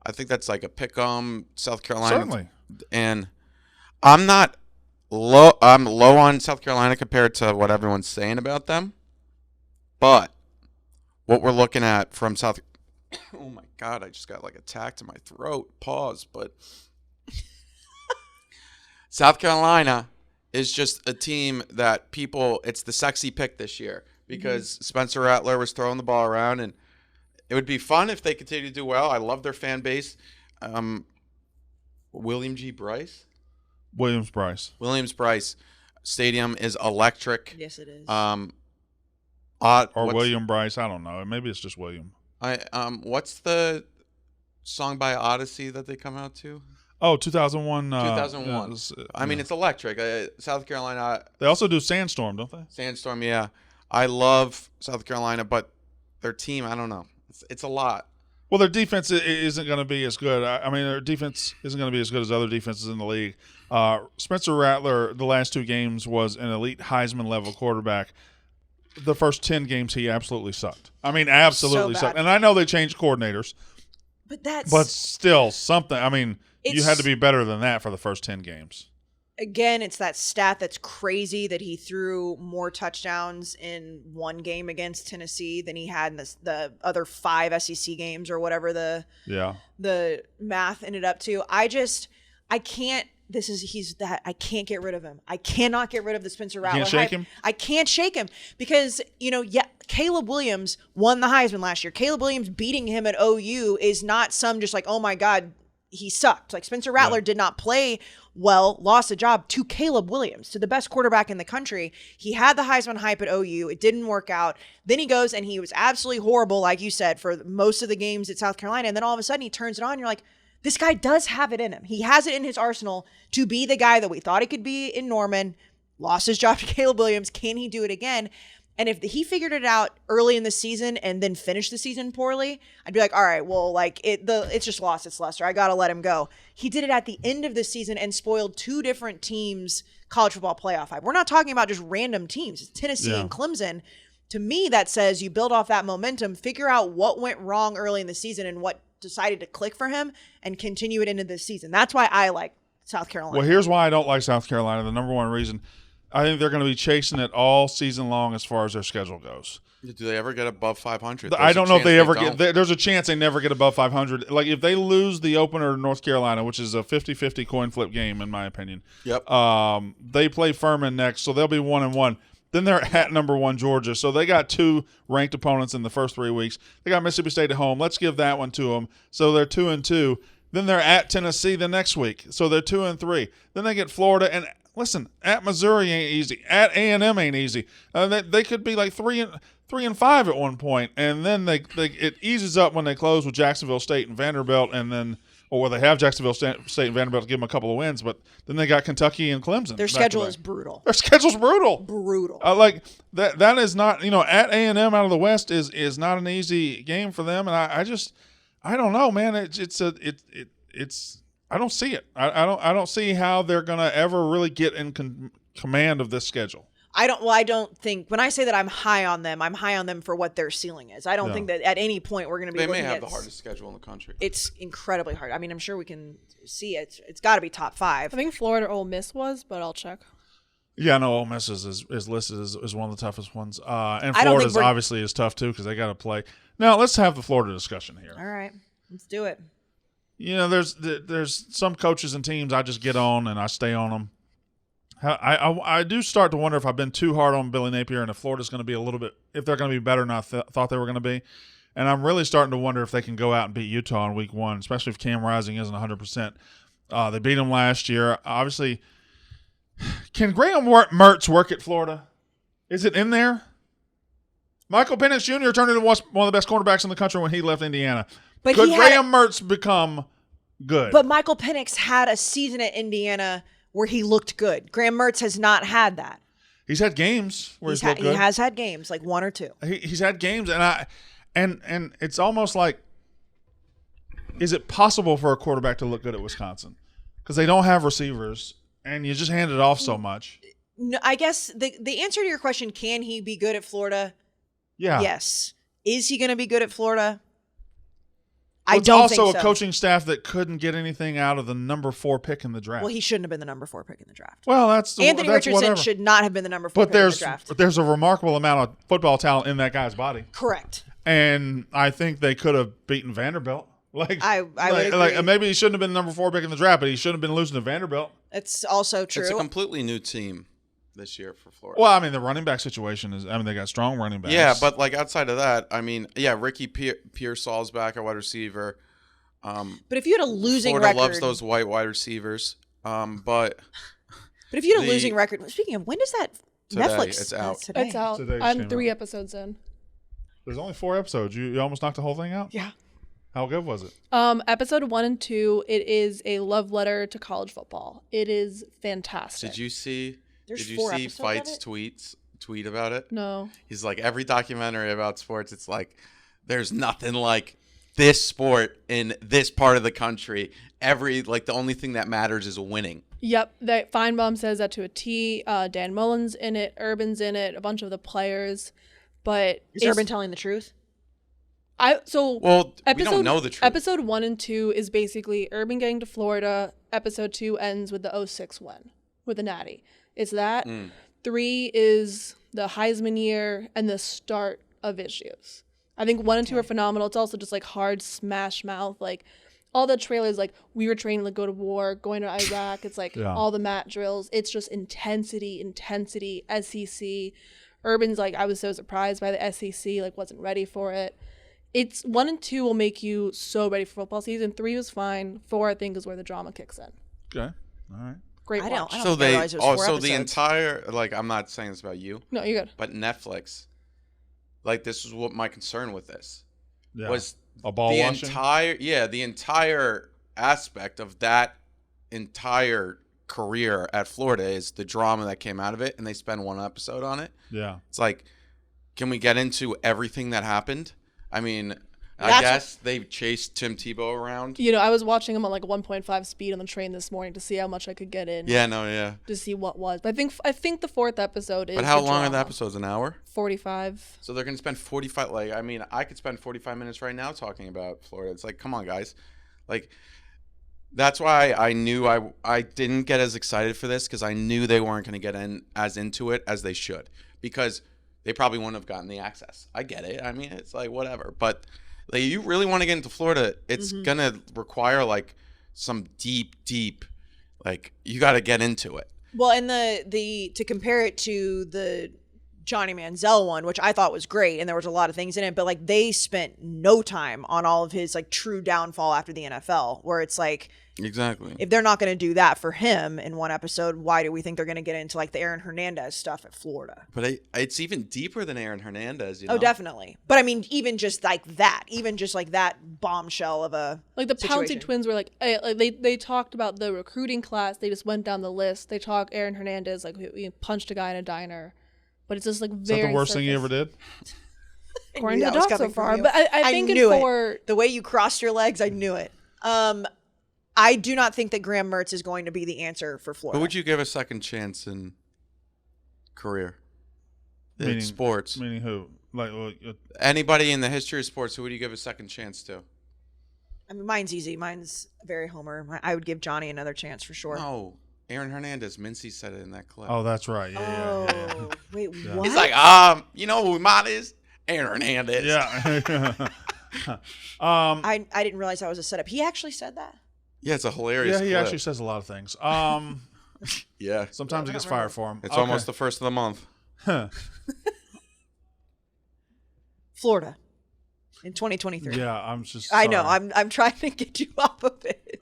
I think that's like a pick-em. South Carolina. Certainly. And I'm not low. I'm low on South Carolina compared to what everyone's saying about them. But what we're looking at from South. Oh my God! I just got like attacked in my throat. Pause. But South Carolina is just a team that it's the sexy pick this year because Spencer Rattler was throwing the ball around, and it would be fun if they continue to do well. I love their fan base. Williams Bryce Stadium is electric. Yes, it is. William Bryce. I don't know. Maybe it's just William. What's the song by Odyssey that they come out to? Oh, 2001. 2001. I mean, it's electric. South Carolina. They also do Sandstorm, don't they? Sandstorm, yeah. I love South Carolina, but their team, I don't know. It's a lot. Well, their defense isn't going to be as good. I mean, their defense isn't going to be as good as other defenses in the league. Spencer Rattler, the last 2 games, was an elite Heisman-level quarterback. The first 10 games, he absolutely sucked. I mean, absolutely sucked. And I know they changed coordinators. But still, something. I mean, you had to be better than that for the first 10 games. Again, it's that stat that's crazy that he threw more touchdowns in one game against Tennessee than he had in the other 5 SEC games or whatever the math ended up to. I can't get rid of him. I cannot get rid of the Spencer Rattler. You can't shake him? I can't shake him because, Caleb Williams won the Heisman last year. Caleb Williams beating him at OU is not some just like, oh my God, he sucked. Like Spencer Rattler did not play well, lost a job to Caleb Williams, to the best quarterback in the country. He had the Heisman hype at OU. It didn't work out. Then he goes and he was absolutely horrible, like you said, for most of the games at South Carolina. And then all of a sudden he turns it on. And you're like, this guy does have it in him. He has it in his arsenal to be the guy that we thought he could be in Norman. Lost his job to Caleb Williams. Can he do it again? And if he figured it out early in the season and then finished the season poorly, I'd be like, all right, well, like it's just lost its luster. I got to let him go. He did it at the end of the season and spoiled 2 different teams' college football playoff hype. We're not talking about just random teams. It's Tennessee and Clemson. To me, that says you build off that momentum, figure out what went wrong early in the season and what decided to click for him and continue it into this season. That's why I like South Carolina. Well, here's why I don't like South Carolina. The number one reason, I think they're going to be chasing it all season long as far as their schedule goes. Do they ever get above 500? I don't know if they ever get. There's a chance they never get above 500. Like if they lose the opener to North Carolina, which is a 50-50 coin flip game in my opinion. Yep. They play Furman next, so they'll be 1-1. Then they're at number 1 Georgia, so they got 2 ranked opponents in the first 3 weeks. They got Mississippi State at home. Let's give that one to them. So they're 2-2. Then they're at Tennessee the next week, so they're 2-3. Then they get Florida and. Listen, at Missouri ain't easy. At A&M ain't easy. They could be like 3-5 at one point, and then it eases up when they close with Jacksonville State and Vanderbilt, and then they have Jacksonville State and Vanderbilt to give them a couple of wins, but then they got Kentucky and Clemson. Their schedule is brutal. Their schedule's brutal. Brutal. Like that is not at A&M out of the West is not an easy game for them, and I don't know, man. It's. I don't see it. I don't see how they're going to ever really get in command of this schedule. I don't think when I say that I'm high on them for what their ceiling is. I don't think that at any point we're going to be. They may have the hardest schedule in the country. It's incredibly hard. I mean, I'm sure we can see it. It's got to be top 5. I think Florida or Ole Miss was, but I'll check. Yeah, no, Ole Miss is listed as one of the toughest ones, and Florida's obviously is tough too because they got to play. Now let's have the Florida discussion here. All right, let's do it. There's some coaches and teams I just get on and I stay on them. I do start to wonder if I've been too hard on Billy Napier and if Florida's going to be if they're going to be better than I thought they were going to be. And I'm really starting to wonder if they can go out and beat Utah in week 1, especially if Cam Rising isn't 100%. They beat them last year. Obviously, can Graham Mertz work at Florida? Is it in there? Michael Penix Jr. turned into one of the best cornerbacks in the country when he left Indiana. But could Graham Mertz become good. But Michael Penix had a season at Indiana where he looked good. Graham Mertz has not had that. He's had games where he's looked good. He has had games, like one or two. He's had games, and it's almost like, is it possible for a quarterback to look good at Wisconsin? Because they don't have receivers, and you just hand it off so much. No, I guess the answer to your question, can he be good at Florida? Yeah. Yes. Is he going to be good at Florida? Well, I don't think so. It's also a coaching staff that couldn't get anything out of the number 4 pick in the draft. Well, he shouldn't have been the number 4 pick in the draft. Well, Anthony Richardson whatever. should not have been the number 4 pick in the draft. But there's a remarkable amount of football talent in that guy's body. Correct. And I think they could have beaten Vanderbilt. I would agree. Maybe he shouldn't have been the number 4 pick in the draft, but he shouldn't have been losing to Vanderbilt. It's also true. It's a completely new team this year for Florida. Well, I mean, the running back situation is, they got strong running backs. Yeah, but like outside of that, I mean, Ricky Pearsall's back at wide receiver. But if you had a losing Florida record, loves those white wide receivers. But if you had a losing record, speaking of, when does that today, Netflix? It's out. Today. It's out. Today I'm came 3 out. episodes in. There's only 4 episodes. You almost knocked the whole thing out? Yeah. How good was it? Episode 1 and 2, it is a love letter to college football. It is fantastic. Did you see? There's did you 4 see episodes of Fight's tweet about it? No. He's like, every documentary about sports, it's like, there's nothing like this sport in this part of the country. The only thing that matters is winning. Yep, that Feinbaum says that to a T. Dan Mullen's in it, Urban's in it, a bunch of the players. But Is Urban telling the truth? We don't know the truth. Episode 1 and 2 is basically Urban getting to Florida. Episode 2 ends with the 06 win with the Natty. It's that. 3 is the Heisman year and the start of issues. I think 1 and 2 are phenomenal. It's also just like hard smash mouth, like all the trailers, like we were trained to go to war, going to Iraq. It's like all the mat drills. It's just intensity, SEC. Urban's like, I was so surprised by the SEC, like wasn't ready for it. It's 1 and 2 will make you so ready for football season. 3 was fine. 4, I think, is where the drama kicks in. Okay. All right. Great watch. I So don't realize it was 4 episodes. the entire, like, I'm not saying this about you. No, you're good. But Netflix, like, this is what my concern with this was. A ball the washing? The entire aspect of that entire career at Florida is the drama that came out of it, and they spend 1 episode on it. Yeah. It's like, can we get into everything that happened? I mean, I guess they chased Tim Tebow around. You know, I was watching him on like 1.5 speed on the train this morning to see how much I could get in. To see what was. But I think the 4th episode is. But how long are the episodes? An hour? 45. So they're gonna spend 45. Like, I mean, I could spend 45 minutes right now talking about Florida. It's like, come on, guys. Like, that's why I knew I didn't get as excited for this, because I knew they weren't gonna get as into it as they should, because they probably wouldn't have gotten the access. I get it. I mean, it's like whatever. But like, you really want to get into Florida, it's gonna require like some deep, like, you got to get into it. Well, and the to compare it to the Johnny Manziel one, which I thought was great, and there was a lot of things in it, but like they spent no time on all of his like true downfall after the NFL, where it's like, exactly, if they're not going to do that for him in 1 episode, why do we think they're going to get into like the Aaron Hernandez stuff at Florida? But it's even deeper than Aaron Hernandez, you know? Oh, definitely. But I mean, even just like that bombshell of a like the situation. Pouncey twins were like they talked about the recruiting class. They just went down the list. They talked Aaron Hernandez, like we punched a guy in a diner. But it's just like very. Is that the worst surface. thing you ever did? According to Doc so far. But I think knew in 4. The way you crossed your legs, I knew it. I do not think that Graham Mertz is going to be the answer for Florida. Who would you give a second chance in career? In sports. Meaning who? Like anybody in the history of sports, who would you give a second chance to? I mean, mine's easy. Mine's very Homer. I would give Johnny another chance for sure. No. Aaron Hernandez, Mincy said it in that clip. Oh, that's right. Yeah. Wait, Yeah. what? He's like, you know who mine is? Aaron Hernandez. Yeah. I didn't realize that was a setup. He actually said that? Yeah, it's a hilarious he clip. actually says a lot of things. Yeah. Sometimes he gets fired for him. It's almost the first of the month. Florida in 2023. Yeah, I'm just. I know. sorry. I'm trying to get you off of it.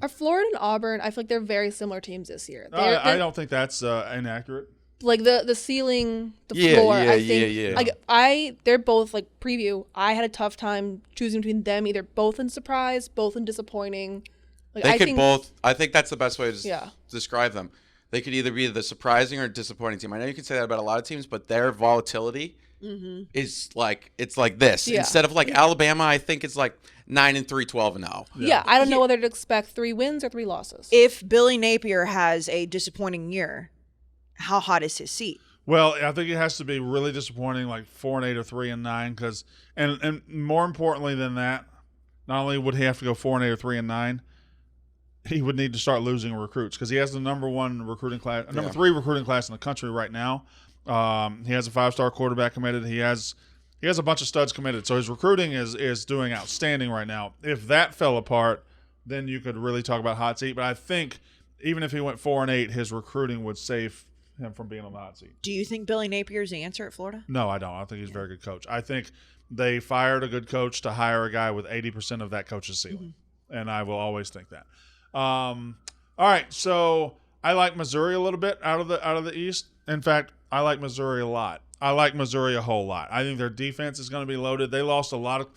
Are Florida and Auburn? I feel like they're very similar teams this year. I don't think that's inaccurate. like the ceiling, the Yeah, floor. yeah, I think yeah. like they're both like preview. I had a tough time choosing between them, either both in surprise, both in disappointing. Like They I could think both. I think that's the best way to Yeah. describe them. They could either be the surprising or disappointing team. I know you can say that about a lot of teams, but their volatility is like it's like this. Yeah. Instead of like Alabama, I think it's like 9-3, 12-0. Yeah, I don't know whether to expect 3 wins or 3 losses. If Billy Napier has a disappointing year, how hot is his seat? Well, I think it has to be really disappointing, like 4-8 or 3-9, because and more importantly than that, not only would he have to go 4-8 or 3-9, he would need to start losing recruits because he has the number 1 recruiting class, number 3 recruiting class in the country right now. He has a 5-star quarterback committed. He has a bunch of studs committed, so his recruiting is doing outstanding right now. If that fell apart, then you could really talk about hot seat. But I think even if he went 4-8, his recruiting would save him from being on the hot seat. Do you think Billy Napier is the answer at Florida? No, I don't. I think he's a very good coach. I think they fired a good coach to hire a guy with 80% of that coach's ceiling, and I will always think that. All right, so I like Missouri a little bit out of the East. In fact, I like Missouri a lot. I like Missouri a whole lot. I think their defense is going to be loaded. They lost a lot of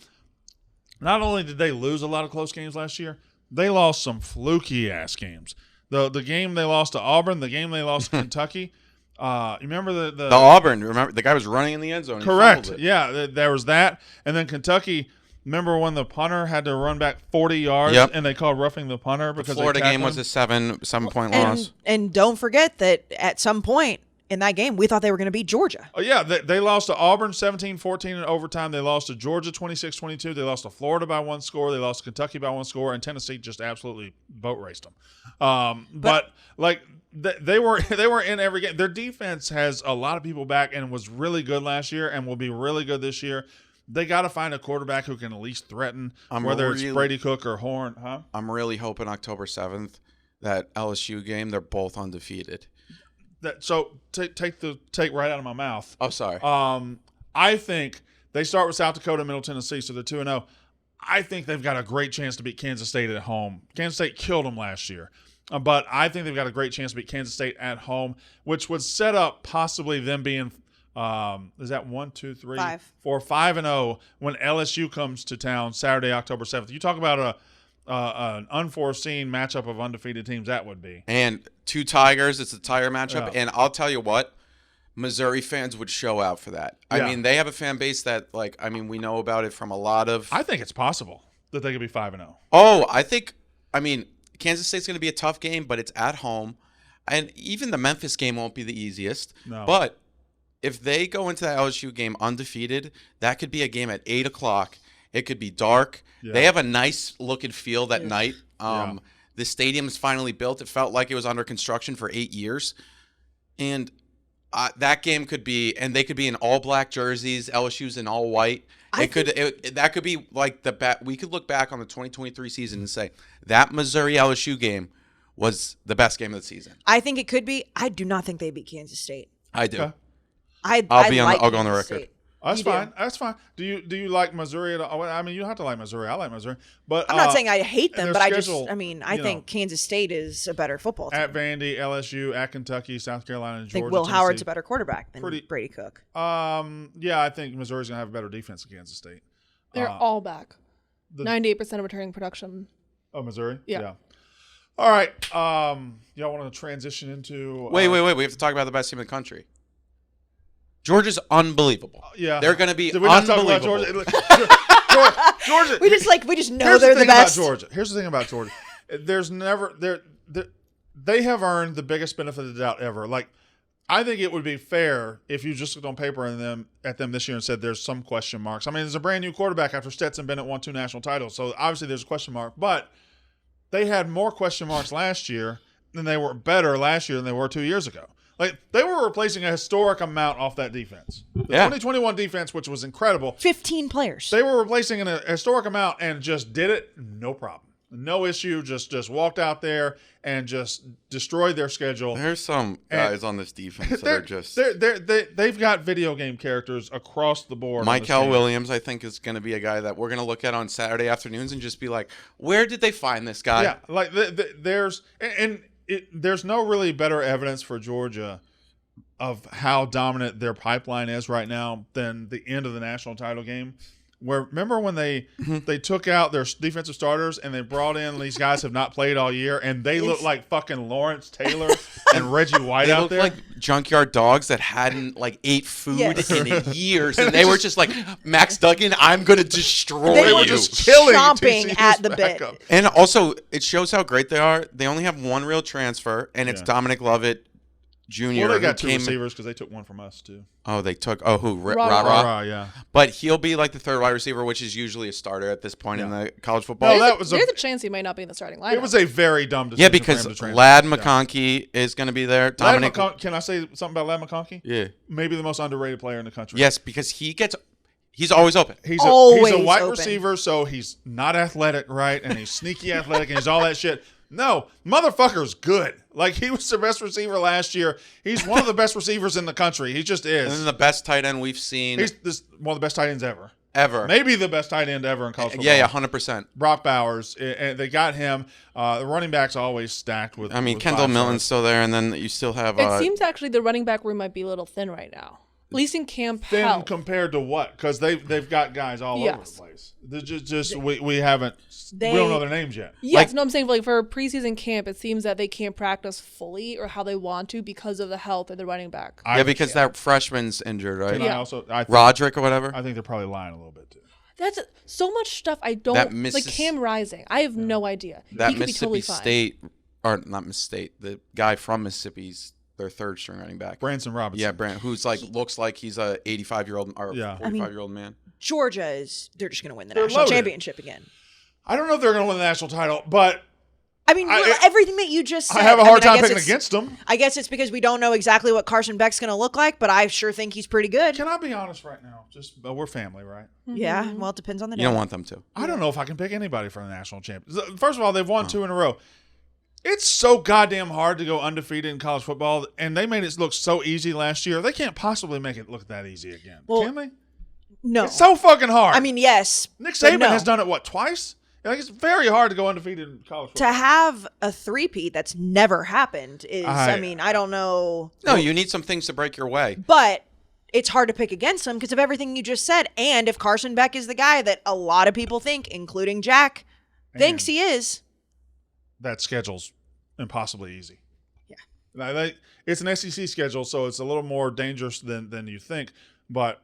– not only did they lose a lot of close games last year, they lost some fluky-ass games. The game they lost to Auburn, the game they lost to Kentucky. You remember the Auburn? Remember the guy was running in the end zone. Correct. Yeah, there was that, and then Kentucky. Remember when the punter had to run back 40 yards, and they called roughing the punter because the Florida they game was a 7-point loss. And don't forget that at some point in that game, we thought they were going to beat Georgia. Oh yeah, they lost to Auburn 17-14 in overtime. They lost to Georgia 26-22. They lost to Florida by 1 score. They lost to Kentucky by 1 score, and Tennessee just absolutely boat raced them. But like they were in every game. Their defense has a lot of people back and was really good last year and will be really good this year. They got to find a quarterback who can at least threaten, whether it's Brady Cook or Horn. Huh? I'm really hoping October 7th, that LSU game, they're both undefeated. So take right out of my mouth. Oh, sorry. I think they start with South Dakota, Middle Tennessee, so they're 2-0. I think they've got a great chance to beat Kansas State at home. Kansas State killed them last year. But I think they've got a great chance to beat Kansas State at home, which would set up possibly them being is that 1, 2, 3, 4, 5-0 when LSU comes to town Saturday, October 7th. You talk about an unforeseen matchup of undefeated teams, that would be. And 2 Tigers, it's a Tiger matchup. Yeah. And I'll tell you what, Missouri fans would show out for that. I mean, they have a fan base that, we know about it from a lot of. I think it's possible that they could be 5-0. Oh, Kansas State's going to be a tough game, but it's at home. And even the Memphis game won't be the easiest. No. But if they go into that LSU game undefeated, that could be a game at 8 o'clock. It could be dark. Yeah. They have a nice look and feel that night. The stadium is finally built. It felt like it was under construction for 8 years. And that game could be, and they could be in all black jerseys. LSU's in all white. That could be like we could look back on the 2023 season and say that Missouri LSU game was the best game of the season. I think it could be. I do not think they beat Kansas State. I do. Okay. I'll go on the record. That's fine. That's fine. Do you like Missouri at all? I mean, you don't have to like Missouri. I like Missouri, but I'm not saying I hate them, but schedule, I think Kansas State is a better football team. At Vandy, LSU, at Kentucky, South Carolina, Georgia. I think Will Tennessee. Howard's a better quarterback than Brady Cook. Yeah, I think Missouri's gonna have a better defense than Kansas State. They're all back. 98% of returning production. Oh, Missouri. Yeah. All right. Y'all want to transition into? Wait. We have to talk about the best team in the country. Georgia's unbelievable. Yeah, they're going to be unbelievable. Georgia. We just know they're the best. Here's the thing about Georgia. They have earned the biggest benefit of the doubt ever. Like, I think it would be fair if you just looked on paper at them this year and said there's some question marks. I mean, there's a brand new quarterback after Stetson Bennett won 2 national titles, so obviously there's a question mark. But they had more question marks last year than they were 2 years ago. Like, they were replacing a historic amount off that defense. The 2021 defense, which was incredible. 15 players. They were replacing a historic amount and just did it, no problem. No issue, just walked out there and just destroyed their schedule. There's some guys on this defense that are just... They've got video game characters across the board. Michael Williams, I think, is going to be a guy that we're going to look at on Saturday afternoons and just be like, where did they find this guy? Yeah, like there's no really better evidence for Georgia how dominant their pipeline is right now than the end of the national title game. Where remember when they took out their defensive starters and they brought in these guys have not played all year and they look like fucking Lawrence Taylor and Reggie White They out looked there. like junkyard dogs that hadn't ate food Yes. in years, and they were just like, Max Duggan, I'm gonna destroy They you. were just killing chomping TCU's at the bit. backup. And also, it shows how great they are. They only have one real transfer, and it's Dominic Lovett Jr. Well, they got who two came. receivers because they took one from us too. Oh, they took. Oh, who? Ra-Ra. Ra-Ra. Yeah. But he'll be like the third wide receiver, which is usually a starter at this point in the college football. No, There's, that was there's a chance he might not be in the starting lineup. It was a very dumb decision. Yeah, for because him to transfer. Lad McConkey is going to be there. Dominic. Can I say something about Lad McConkey? Yeah. Maybe the most underrated player in the country. Yes, because he's always open. He's Always a wide open. receiver, so he's not athletic, right? And he's sneaky athletic, and he's all that shit. No, motherfucker's good. Like, he was the best receiver last year. He's one of the best receivers in the country. He just is. And then the best tight end we've seen He's one of the best tight ends ever. ever. Maybe the best tight end ever in college football. Yeah, 100%. Brock Bowers, and they got him. The running back's always stacked with. I mean, with Kendall 5 Milton's stars. still there, and then you still have. It seems actually the running back room might be a little thin right now. At least in camp Thin health. compared to what? Because they've got guys all over Yes. the place. They're just we haven't. we They- don't know their names yet. Yes, no, I'm saying like for preseason camp, it seems that they can't practice fully or how they want to because of the health of the running back. Yeah, because that freshman's injured, right? And Yeah. I think, Roderick or whatever. I think they're probably lying a little bit too. That's so much stuff I don't That like. Cam Rising, I have no idea. That He could be Mississippi totally fine. State, or not Mississippi State, the guy from Mississippi's their third string running back. Branson Robinson. Yeah, Brand, who's looks like he's a 85-year-old or Yeah. 45-year-old man. Georgia they're just going to win the They're national loaded. championship again. I don't know if they're going to win the national title, but I mean, everything that you just said. I have a hard time guess picking it's- against them. I guess it's because we don't know exactly what Carson Beck's going to look like, but I sure think he's pretty good. Can I be honest right now? Just we're family, right? Yeah, well, it depends on the day. You don't want them to. I don't know if I can pick anybody for the national championship. First of all, they've won 2 in a row. It's so goddamn hard to go undefeated in college football, and they made it look so easy last year. They can't possibly make it look that easy again. Well, Can they? No. It's so fucking hard. I mean, yes. Nick but Saban no. has done it, twice? Like, it's very hard to go undefeated in college football. To have a three-peat that's never happened is, I mean, I don't know. No, you need some things to break your way. But it's hard to pick against him because of everything you just said. And if Carson Beck is the guy that a lot of people think, including Jack, thinks he is. That schedule's impossibly easy. Yeah. Now, it's an SEC schedule, so it's a little more dangerous than you think. But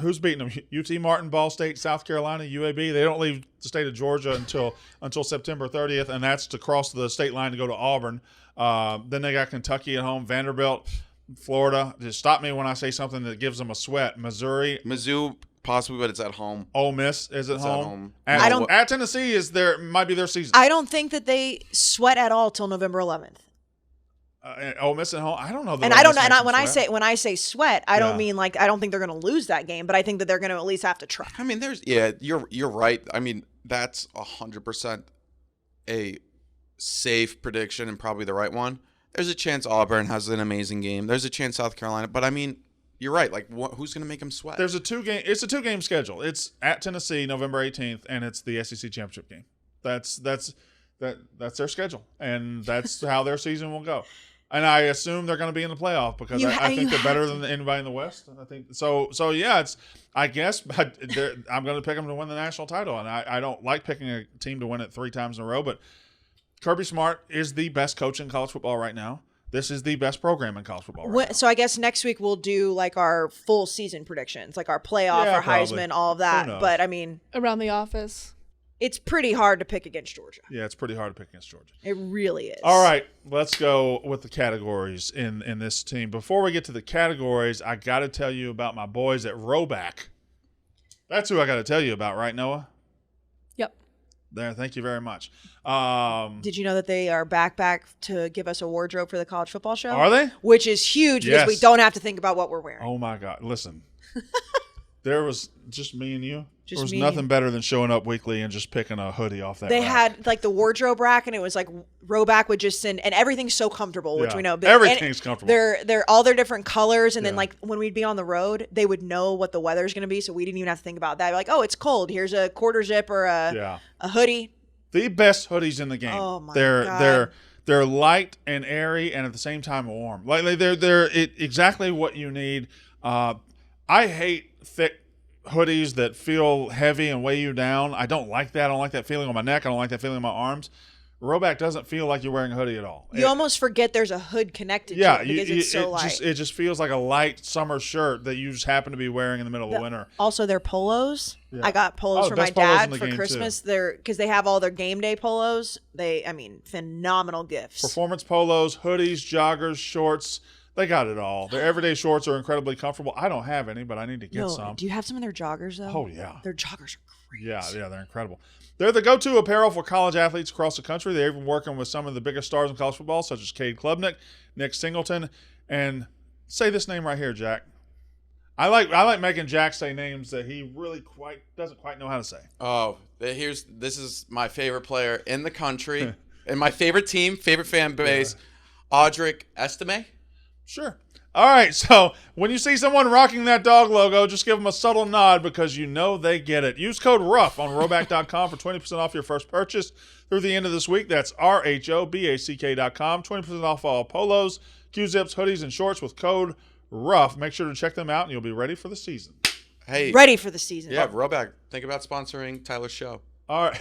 who's beating them? UT Martin, Ball State, South Carolina, UAB. They don't leave the state of Georgia until September 30th, and that's to cross the state line to go to Auburn. Then they got Kentucky at home, Vanderbilt, Florida. Just stop me when I say something that gives them a sweat. Missouri, Mizzou, possibly, but it's at home. Ole Miss is at It's home. at home. At Tennessee might be their season. I don't think that they sweat at all till November 11th. Ole Miss at home. I don't know. that And Ole I don't Miss know. makes And them when I say sweat, I don't mean like I don't think they're going to lose that game, but I think that they're going to at least have to try. I mean, you're right. I mean, that's 100% a safe prediction and probably the right one. There's a chance Auburn has an amazing game. There's a chance South Carolina, but I mean, you're right. Like, who's going to make them sweat? It's a 2-game schedule. It's at Tennessee November 18th, and it's the SEC championship game. That's their schedule, and that's how their season will go. And I assume they're going to be in the playoff because I think they're better than anybody in the West. I think so. So yeah, I guess I'm going to pick them to win the national title, and I don't like picking a team to win it 3 times in a row. But Kirby Smart is the best coach in college football right now. This is the best program in college football right now. So I guess next week we'll do like our full season predictions, like our playoff, Yeah, our probably. Heisman, all of Who that. knows? But I mean, Around the office. it's pretty hard to pick against Georgia. Yeah, it's pretty hard to pick against Georgia. It really is. All right, let's go with the categories in this team. Before we get to the categories, I got to tell you about my boys at Rowback. That's who I got to tell you about, right, Noah? Yep. There, thank you very much. Did you know that they are back to give us a wardrobe for the college football show? Are they? Which is huge because we Yes. don't have to think about what we're wearing. Oh my God! Listen, there was just me and you. Just there was me. nothing better than showing up weekly and just picking a hoodie off that. They rack. had like the wardrobe rack, and it was like Rowback would just send, and everything's so comfortable, which Yeah. we know. But Everything's comfortable. They're all their different colors, and then Yeah. like when we'd be on the road, they would know what the weather's going to be, so we didn't even have to think about that. Like, oh, it's cold. Here's a quarter zip or a hoodie. the best hoodies in the game. Oh, my they're God. They're light and airy, and at the same time warm. Like they're exactly what you need. I hate thick hoodies that feel heavy and weigh you down. I don't like that. I don't like that feeling on my neck. I don't like that feeling in my arms. Rowback doesn't feel like you're wearing a hoodie at all. You almost forget there's a hood connected to it because it's so light. It just feels like a light summer shirt that you just happen to be wearing in the middle of winter. Also, their polos. Yeah. I got polos for my dad for Christmas. They're because they have all their game day polos. Phenomenal gifts. Performance polos, hoodies, joggers, shorts. They got it all. Their everyday shorts are incredibly comfortable. I don't have any, but I need to get some. Do you have some of their joggers, though? Oh, yeah. Their joggers are great. Yeah, they're incredible. They're the go-to apparel for college athletes across the country. They're even working with some of the biggest stars in college football, such as Cade Klubnik, Nick Singleton, and say this name right here, Jack. I like making Jack say names that he really doesn't quite know how to say. Oh, this is my favorite player in the country, and my favorite team, favorite fan base, Audric Estime. Sure. All right, so when you see someone rocking that dog logo, just give them a subtle nod because you know they get it. Use code ROUGH on rowback.com for 20% off your first purchase through the end of this week. That's RHOBACK.com. 20% off all polos, Q-zips, hoodies, and shorts with code ROUGH. Make sure to check them out, and you'll be ready for the season. Hey, ready for the season. Yeah, Rowback. Think about sponsoring Tyler's show. All right.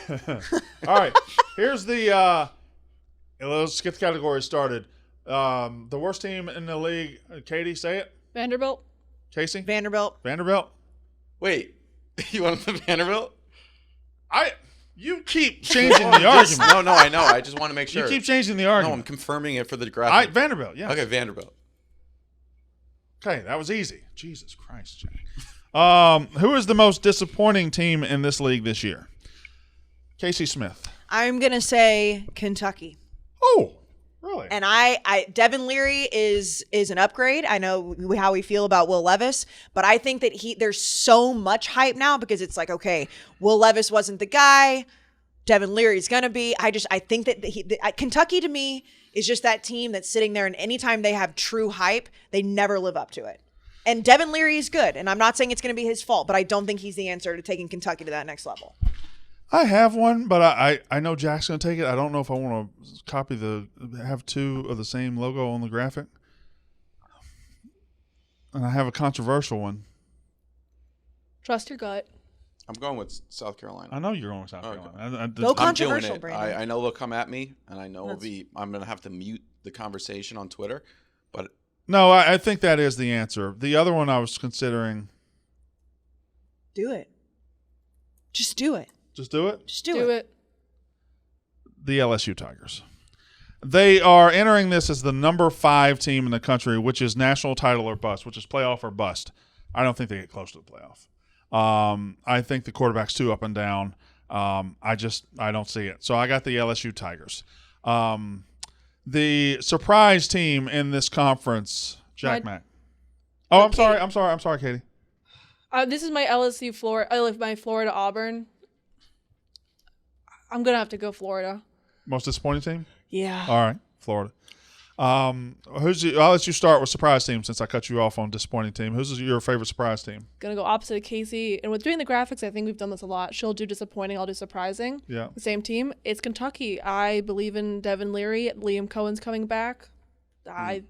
All right. Here's the let's get the category started. The worst team in the league. Katie, say it. Vanderbilt. Kayce? Vanderbilt. Wait, you want the Vanderbilt? You keep changing the argument. No, I know. I just want to make sure. You keep changing the argument. No, I'm confirming it for the graphic. Vanderbilt, yeah. Okay, Vanderbilt. Okay, that was easy. Jesus Christ, Jack. Who is the most disappointing team in this league this year? Kayce Smith. I'm going to say Kentucky. Oh, really? And Devin Leary is an upgrade. I know how we feel about Will Levis, but I think that there's so much hype now because it's like, okay, Will Levis wasn't the guy. Devin Leary's going to be. I think that Kentucky to me is just that team that's sitting there, and anytime they have true hype, they never live up to it. And Devin Leary is good, and I'm not saying it's going to be his fault, but I don't think he's the answer to taking Kentucky to that next level. I have one, but I know Jack's going to take it. I don't know if I want to have two of the same logo on the graphic. And I have a controversial one. Trust your gut. I'm going with South Carolina. I know you're going with South Carolina. No controversial, Brandon. I know they'll come at me, and I know I'm going to have to mute the conversation on Twitter. But no, I think that is the answer. The other one I was considering. Do it. Just do it. Just do it? Just do it. The LSU Tigers. They are entering this as the number 5 team in the country, which is national title or bust, which is playoff or bust. I don't think they get close to the playoff. I think the quarterback's too up and down. I don't see it. So I got the LSU Tigers. The surprise team in this conference, Jack Mack. Oh, I'm sorry, Katie. This is my LSU my Florida Auburn. I'm going to have to go Florida. Most disappointing team? Yeah. All right, Florida. I'll let you start with surprise team since I cut you off on disappointing team. Who's your favorite surprise team? Going to go opposite of Kayce. And with doing the graphics, I think we've done this a lot. She'll do disappointing, I'll do surprising. Yeah. The same team. It's Kentucky. I believe in Devin Leary. Liam Cohen's coming back. I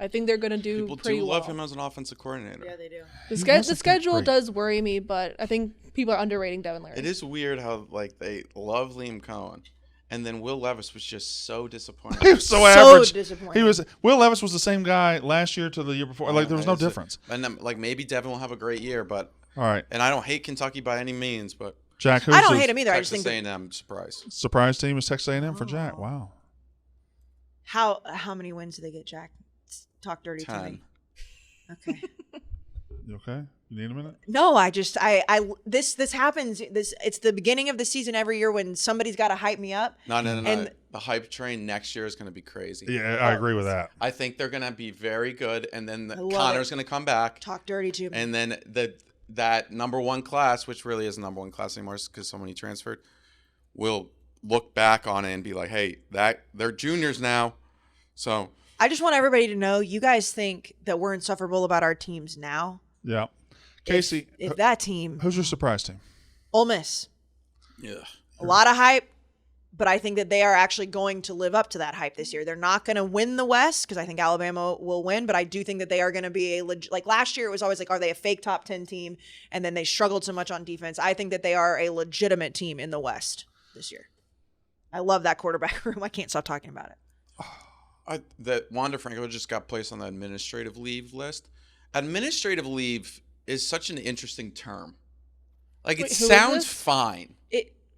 think they're going to do people pretty well. People do love him as an offensive coordinator. Yeah, they do. The schedule does worry me, but I think people are underrating Devin Leary. It is weird how they love Liam Cohen, and then Will Levis was just so disappointing. He was so average. Disappointing. Will Levis was the same guy last year to the year before. There was no difference. And then, maybe Devin will have a great year, but all right. And I don't hate Kentucky by any means, but Jack, I don't hate him either. Texas I just think A&M surprise team is Texas A&M for Jack. Wow. How many wins do they get, Jack? Talk dirty 10. to me. Okay. You okay? You need a minute? No, this happens. It's the beginning of the season every year when somebody's got to hype me up. No. And the hype train next year is going to be crazy. Yeah, I agree with that. I think they're going to be very good, and then Connor's going to come back. Talk dirty to me. And then that number 1 class, which really isn't number 1 class anymore because so many transferred, will look back on it and be like, hey, they're juniors now. So I just want everybody to know you guys think that we're insufferable about our teams now. Yeah. Kayce, if that team. Who's your surprise team? Ole Miss. Yeah. A lot of hype. But I think that they are actually going to live up to that hype this year. They're not going to win the West because I think Alabama will win, but I do think that they are going to be like last year it was always like, are they a fake top 10 team? And then they struggled so much on defense. I think that they are a legitimate team in the West this year. I love that quarterback room. I can't stop talking about it. That Wander Franco just got placed on the administrative leave list. Administrative leave is such an interesting term. Like, it sounds fine.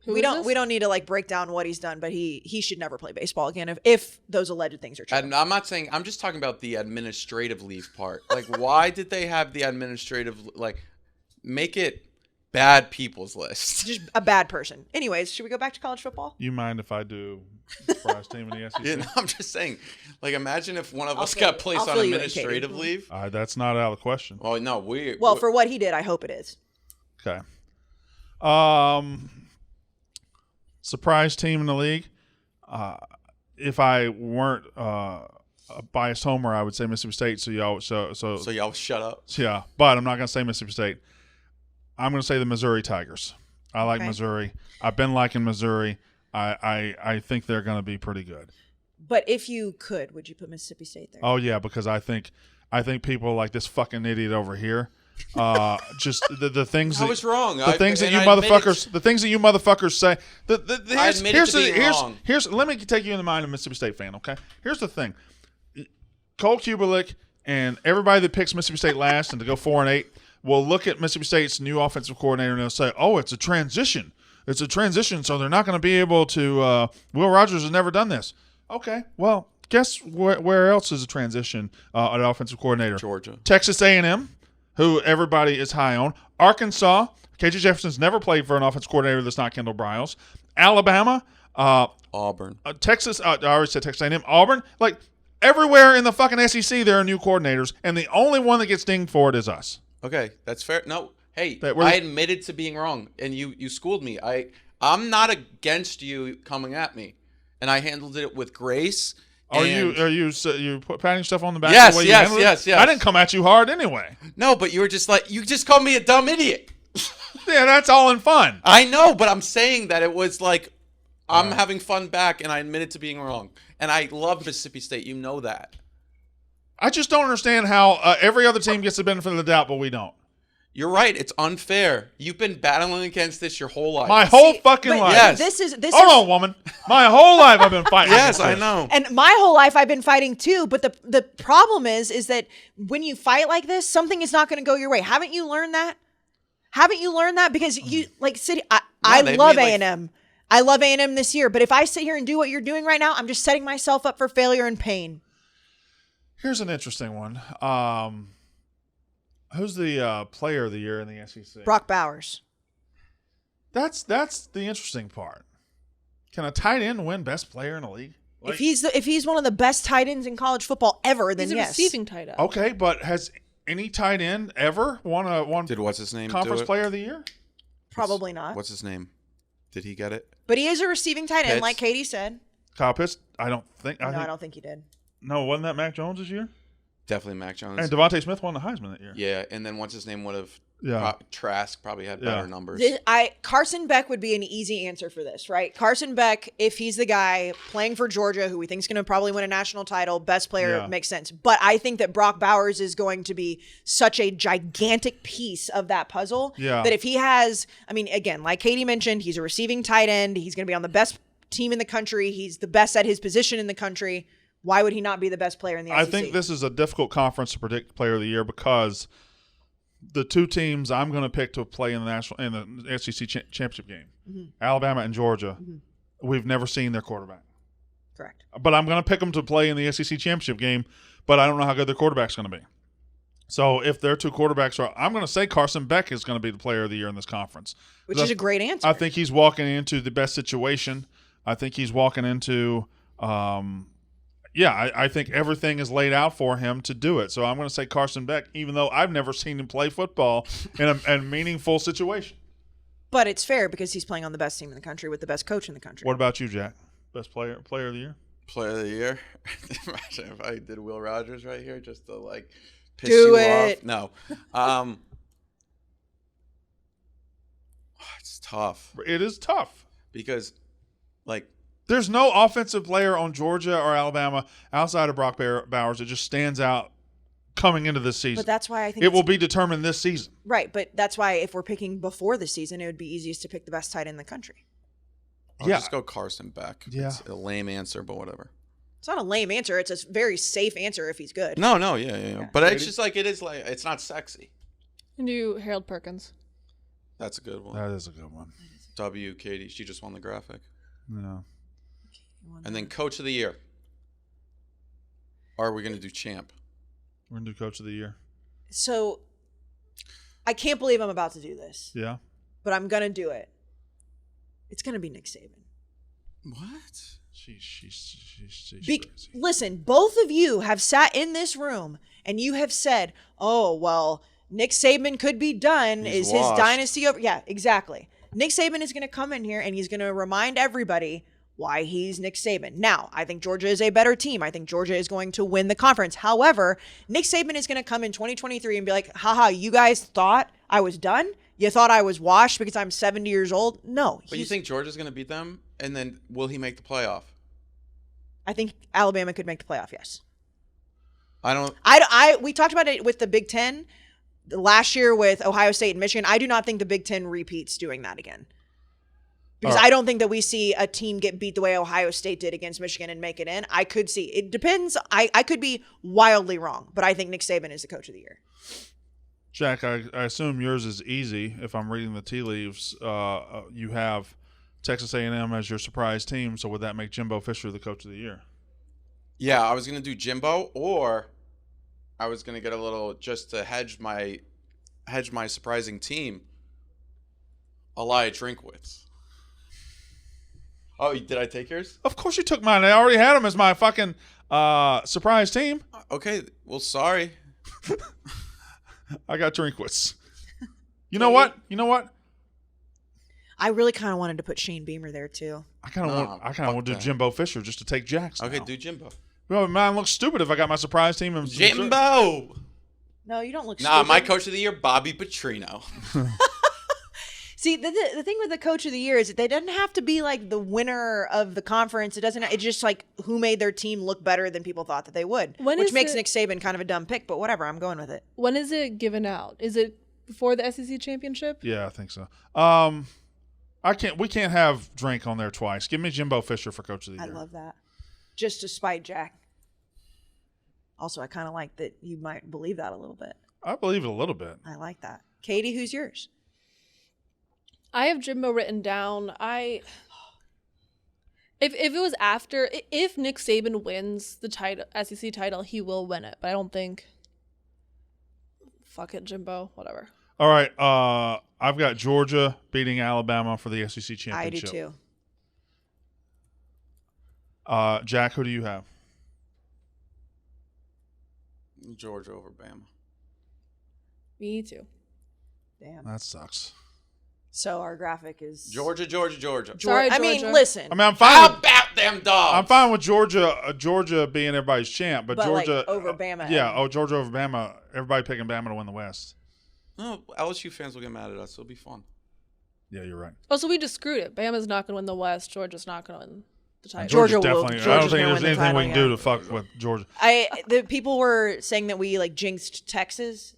We don't need to like break down what he's done, but he should never play baseball again if those alleged things are true. And I'm not saying, I'm just talking about the administrative leave part. Like, why did they have the administrative, like, make it bad people's list? Just a bad person. Anyways, should we go back to college football? You mind if I do surprise team in the SEC? Yeah, no, I'm just saying, like, imagine if one of us got placed on administrative leave. That's not out of the question. Well, no, Well, for what he did, I hope it is. Okay. Surprise team in the league. If I weren't a biased homer, I would say Mississippi State. So y'all shut up. Yeah, but I'm not going to say Mississippi State. I'm going to say the Missouri Tigers. I like Missouri. I've been liking Missouri. I think they're going to be pretty good. But if you could, would you put Mississippi State there? Oh yeah, because I think people like this fucking idiot over here. Just the things that I was wrong. The things that you motherfuckers say. Here's let me take you in the mind of a Mississippi State fan. Okay, here's the thing. Cole Kubelik and everybody that picks Mississippi State last and to go 4-8 will look at Mississippi State's new offensive coordinator and they'll say, "Oh, it's a transition. It's a transition, so they're not going to be able to." Will Rogers has never done this. Okay, well, guess where else is a transition an offensive coordinator? Georgia, Texas A&M. Who everybody is high on. Arkansas, KJ Jefferson's never played for an offensive coordinator that's not Kendall Briles. Alabama, Auburn, Texas. I already said Texas A&M. Auburn, like everywhere in the fucking SEC, there are new coordinators, and the only one that gets dinged for it is us. Okay, that's fair. No, hey, I admitted to being wrong, and you schooled me. I'm not against you coming at me, and I handled it with grace. Are you patting stuff on the back? Yes, the way yes. I didn't come at you hard anyway. No, but you were just like, you just called me a dumb idiot. Yeah, that's all in fun. I know, but I'm saying that it was like, I'm having fun back, and I admitted to being wrong. And I love Mississippi State. You know that. I just don't understand how every other team gets the benefit of the doubt, but we don't. You're right. It's unfair. You've been battling against this your whole life. My whole fucking life. Yes. Hold on, woman. My whole life I've been fighting. Yes, I know. And my whole life I've been fighting too. But the problem is that when you fight like this, something is not going to go your way. Haven't you learned that? Because you like City. I love A&M. I love A&M this year. But if I sit here and do what you're doing right now, I'm just setting myself up for failure and pain. Here's an interesting one. Who's the player of the year in the SEC? Brock Bowers. That's the interesting part. Can a tight end win best player in the league? Like, if he's one of the best tight ends in college football ever, then he's a receiving tight end. Okay, but has any tight end ever won what's his name conference player of the year? Probably not. What's his name? Did he get it? But he is a receiving tight end, like Katie said. Kyle Pitts? I don't think he did. No, wasn't that Mac Jones this year? Definitely Mac Jones. And Devontae Smith won the Heisman that year. Yeah, and then what's his name would have Trask probably had better numbers. Carson Beck would be an easy answer for this, right? Carson Beck, if he's the guy playing for Georgia, who we think is going to probably win a national title, best player, makes sense. But I think that Brock Bowers is going to be such a gigantic piece of that puzzle that if he has, I mean, again, like Katie mentioned, he's a receiving tight end. He's going to be on the best team in the country. He's the best at his position in the country. Why would he not be the best player in the SEC? I think this is a difficult conference to predict player of the year because the two teams I'm going to pick to play in the SEC championship game, Alabama and Georgia, we've never seen their quarterback. Correct. But I'm going to pick them to play in the SEC championship game, but I don't know how good their quarterback's going to be. So if their two quarterbacks are – I'm going to say Carson Beck is going to be the player of the year in this conference. Which is a great answer. I think he's walking into the best situation. I think he's walking into I think everything is laid out for him to do it. So I'm going to say Carson Beck, even though I've never seen him play football in a meaningful situation. But it's fair because he's playing on the best team in the country with the best coach in the country. What about you, Jack? Best player of the year? Player of the year? Imagine if I did Will Rogers right here just to like piss you off. No. It's tough. It is tough. Because like There's no offensive player on Georgia or Alabama outside of Brock Bowers that just stands out coming into this season. But that's why I think it will be determined this season. Right, but that's why if we're picking before the season, it would be easiest to pick the best tight end in the country. I'll just go Carson Beck. Yeah. It's a lame answer, but whatever. It's not a lame answer. It's a very safe answer if he's good. No, yeah. But it's just like it's not sexy. And do Harold Perkins. That's a good one. That is a good one. Katie, she just won the graphic. Yeah. And then Coach of the Year. Or are we going to do champ? We're going to do Coach of the Year. So, I can't believe I'm about to do this. Yeah. But I'm going to do it. It's going to be Nick Saban. What? She's listen, both of you have sat in this room and you have said, oh, well, Nick Saban could be done. He's Is washed. his dynasty over? Yeah, exactly. Nick Saban is going to come in here and he's going to remind everybody why he's Nick Saban. Now, I think Georgia is a better team. I think Georgia is going to win the conference. However, Nick Saban is going to come in 2023 and be like, haha, you guys thought I was done? You thought I was washed because I'm 70 years old? No. But you think Georgia's going to beat them? And then will he make the playoff? I think Alabama could make the playoff, yes. We talked about it with the Big Ten last year with Ohio State and Michigan. I do not think the Big Ten repeats doing that again. Because I don't think that we see a team get beat the way Ohio State did against Michigan and make it in. I could see. It depends. I could be wildly wrong, but I think Nick Saban is the Coach of the Year. Jack, I assume yours is easy. If I'm reading the tea leaves, you have Texas A&M as your surprise team. So would that make Jimbo Fisher the Coach of the Year? Yeah, I was going to do Jimbo, or I was going to get a little, just to hedge my surprising team, Eli Drinkwitz. Oh, did I take yours? Of course you took mine. I already had him as my fucking surprise team. Okay, well, sorry. I got Drinkwitz. You know what? I really kind of wanted to put Shane Beamer there too. I kind of want to do Jimbo Fisher just to take Jack's. Okay, do Jimbo. Well, mine looks stupid if I got my surprise team. And Jimbo! No, you don't look stupid. Nah, my Coach of the Year, Bobby Petrino. See, the thing with the Coach of the Year is that they doesn't have to be like the winner of the conference. It's just like who made their team look better than people thought that they would. Which makes Nick Saban kind of a dumb pick, but whatever, I'm going with it. When is it given out? Is it before the SEC championship? Yeah, I think so. We can't have Drink on there twice. Give me Jimbo Fisher for Coach of the Year. I love that. Just to spite Jack. Also, I kind of like that you might believe that a little bit. I believe it a little bit. I like that. Katie, who's yours? I have Jimbo written down. If it was after, if Nick Saban wins the SEC title, he will win it. But I don't think. Fuck it, Jimbo. Whatever. All right. I've got Georgia beating Alabama for the SEC championship. I do too. Jack, who do you have? Georgia over Bama. Me too. Damn. That sucks. So our graphic is Georgia. Sorry, Georgia. I mean, listen. I mean, I'm fine. How about them dogs? I'm fine with Georgia being everybody's champ, but Georgia like over Bama. Georgia over Bama. Everybody picking Bama to win the West. No, LSU fans will get mad at us. It'll be fun. Yeah, you're right. Oh, so we just screwed it. Bama's not going to win the West. Georgia's not going to win the title. Georgia definitely. I don't think there's anything we can do to fuck with Georgia. The people were saying that we like jinxed Texas.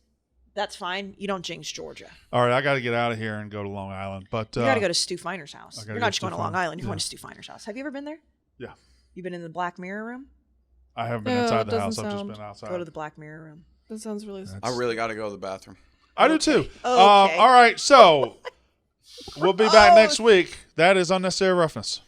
That's fine. You don't jinx Georgia. All right, I got to get out of here and go to Long Island. But you got to go to Stu Finer's house. You're not just going to Long Island. You're going to Stu Finer's house. Have you ever been there? Yeah. You've been in the Black Mirror room? I haven't been inside the house. I've just been outside. Go to the Black Mirror room. That sounds really. I really got to go to the bathroom. I do too. Okay. All right, so we'll be back next week. That is Unnecessary Roughness.